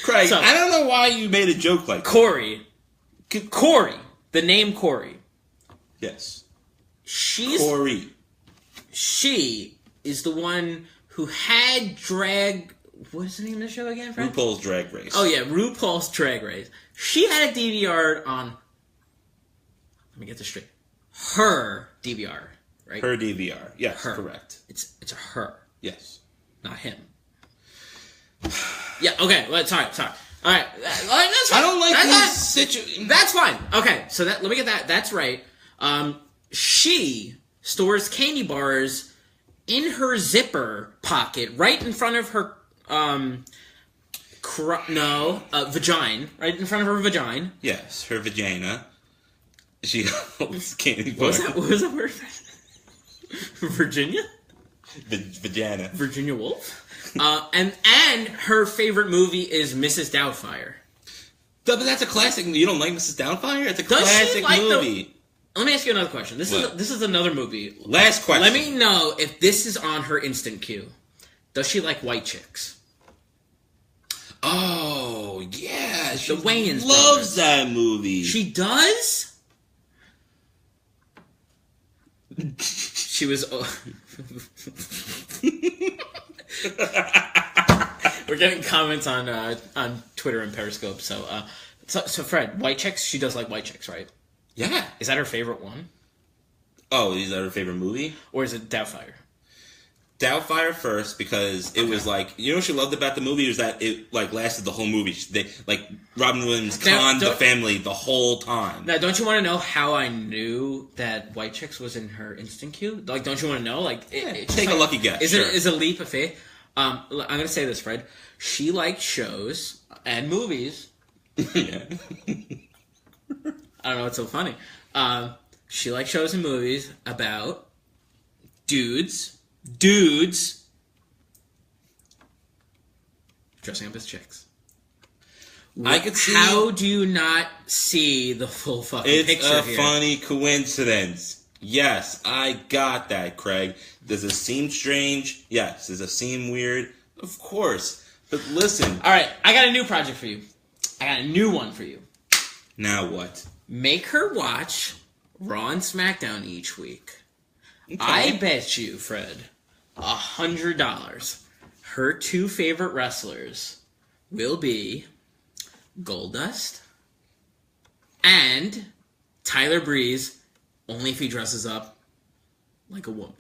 Craig, I don't know why you made a joke like that. Corey. The name Corey. Yes. Corey. She is the one who had drag... What's the name of the show again, Frank? RuPaul's Drag Race. Oh, yeah, RuPaul's Drag Race. She had a DVR on... Let me get this straight. Her DVR, right? Her DVR. Yes, correct. It's a her. Yes. Not him. Yeah, okay. Sorry. All right. That's fine. I don't like this situation. That's fine. Okay, so let me get that. That's right. She stores candy bars in her zipper pocket right in front of her... vagina. Right in front of her vagina. Yes, her vagina. She holds candy bars. What was that word? Virginia? Vagina. Virginia Woolf? And her favorite movie is Mrs. Doubtfire. But that's a classic. You don't like Mrs. Doubtfire? It's a classic movie. Let me ask you another question. This is another movie. Last question. Let me know if this is on her instant queue. Does she like white chicks? Oh, yeah. She Wayans loves that movie. She does? She was... We're getting comments on Twitter and Periscope. So Fred, white chicks, she does like white chicks, right? Yeah. Is that her favorite one? Oh, is that her favorite movie? Or is it Doubtfire? Doubtfire first, because it was like, you know what she loved about the movie was that it like lasted the whole movie. Robin Williams conned the family the whole time. Now, don't you want to know how I knew that White Chicks was in her instant queue? Like, don't you want to know? Like, take a lucky guess. Is a leap of faith. I'm going to say this, Fred. She liked shows and movies. Yeah. I don't know what's so funny. She liked shows and movies about dudes dressing up as chicks. I could see. How do you not see the full fucking picture here? It's a funny coincidence. Yes, I got that, Craig. Does it seem strange? Yes. Does it seem weird? Of course. But listen. All right, I got a new project for you. I got a new one for you. Now what? Make her watch Raw and SmackDown each week. Okay. I bet you, Fred, $100 her two favorite wrestlers will be Goldust and Tyler Breeze, only if he dresses up like a woman.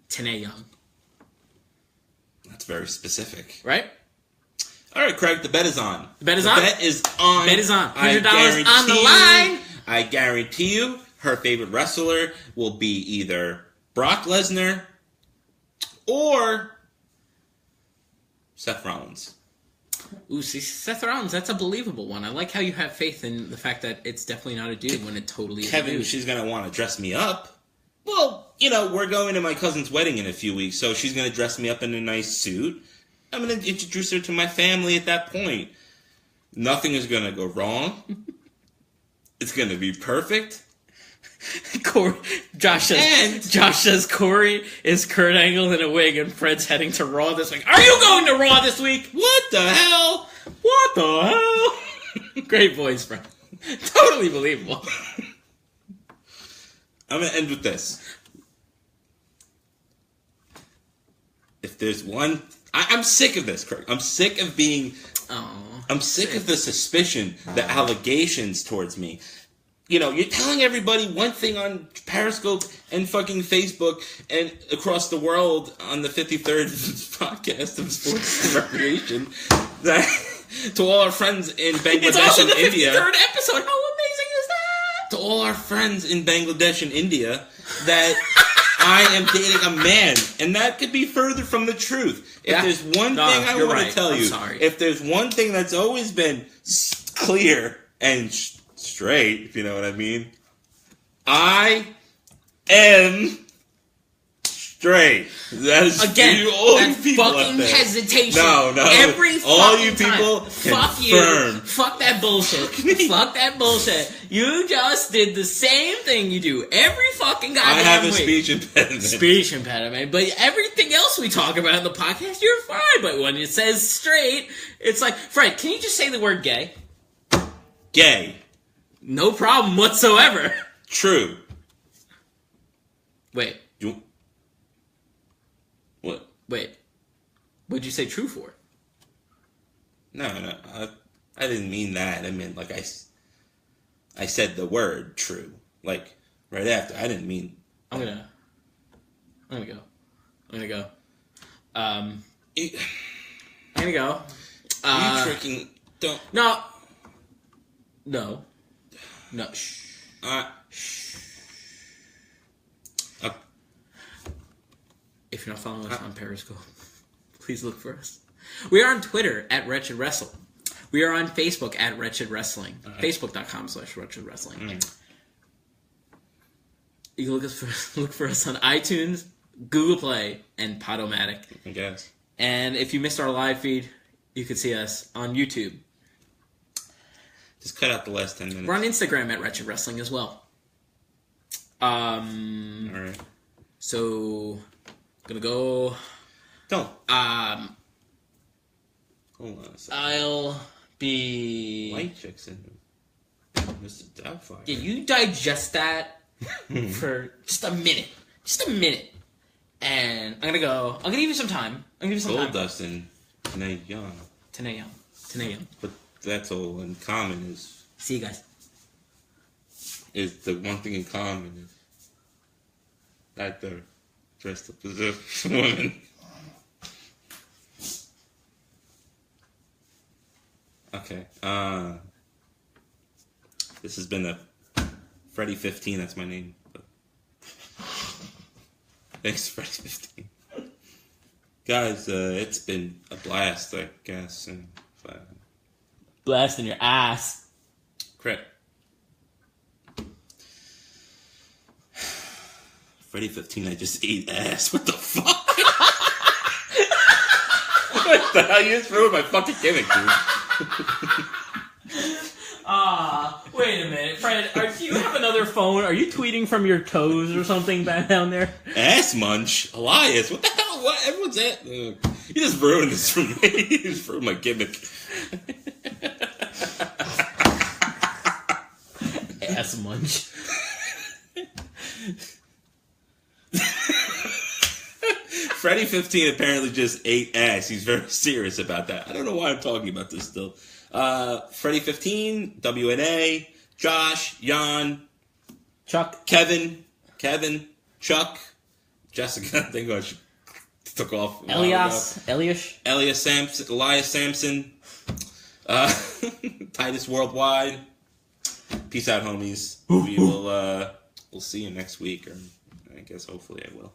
Tanae Young. That's very specific. Right? All right, Craig, the bet is on. The bet is on? The bet is on. Bet is on. $100 on the line. I guarantee you her favorite wrestler will be either Brock Lesnar or Seth Rollins. Ooh, see, Seth Rollins, that's a believable one. I like how you have faith in the fact that it's definitely not a dude when it totally is Kevin, a dude. she's going to want to dress me up. Well, you know, we're going to my cousin's wedding in a few weeks, so she's going to dress me up in a nice suit. I'm going to introduce her to my family at that point. Nothing is going to go wrong. It's going to be perfect. Josh says Corey is Kurt Angle in a wig and Fred's heading to Raw this week. Are you going to Raw this week? What the hell? What the hell? Great voice, Fred. Totally believable. I'm going to end with this. If there's one... I'm sick of this, Kurt. I'm sick of being... I'm sick of the suspicion, the allegations towards me. You know, you're telling everybody one thing on Periscope and fucking Facebook and across the world on the 53rd podcast of Sports and Recreation that to all our friends in Bangladesh and India. It's also the 53rd episode. How amazing is that? To all our friends in Bangladesh and India that I am dating a man. And that could be further from the truth. If there's one thing I want to tell you, if there's one thing that's always been clear and straight, if you know what I mean, I am straight. That is again. That fucking hesitation. No. Every all you time. people Fuck confirm. you. Fuck that bullshit. Fuck that bullshit. You just did the same thing you do every fucking goddamn week. I have a speech impediment. Speech impediment. But everything else we talk about in the podcast, you're fine. But when it says straight, it's like, Fred, can you just say the word gay? Gay. No problem whatsoever. True. Wait. What? Wait. What'd you say true for? No. I didn't mean that. I meant, like, I said the word true. Like, right after. I didn't mean... I'm gonna go. I'm gonna go. Are you tricking... Don't... No. Shh. If you're not following us on Periscope, please look for us. We are on Twitter at Wretched Wrestle. We are on Facebook at Wretched Wrestling. Facebook.com/Wretched Wrestling. You can look for us on iTunes, Google Play, and Podomatic. I guess. And if you missed our live feed, you can see us on YouTube. Just cut out the last 10 minutes. We're on Instagram at Wretched Wrestling as well. All right. So, gonna go. Don't. Hold on a second. I'll be. White chicks in Mr. Doubtfire. Yeah, you digest that for just a minute. And I'm gonna give you some time. Goldust and Tanae Young. Tanae Young. But that's all in common is... See you guys. Is the one thing in common is that they're dressed up as a woman. Okay. This has been a Freddy 15. That's my name. But thanks, Freddy 15. Guys, it's been a blast, I guess. And blast in your ass. Crit. Freddy 15, I just ate ass. What the fuck? What the hell? You just ruined my fucking gimmick, dude. Wait a minute. Fred, do you have another phone? Are you tweeting from your toes or something back down there? Ass munch? Elias, what the hell? What? Everyone's at... You just ruined this for me. You just ruined my gimmick. Ass munch. Freddy 15 apparently just ate ass. He's very serious about that. I don't know why I'm talking about this still. Freddy 15, WNA, Josh, Jan, Chuck, Kevin, Chuck, Jessica. I think she took off. Elias Sampson, Titus Worldwide. Peace out, homies. We'll see you next week, or I guess hopefully I will.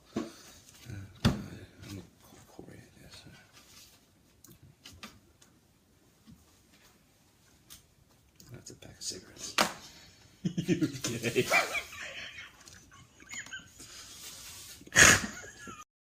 I'm a Corey, I guess. That's a pack of cigarettes.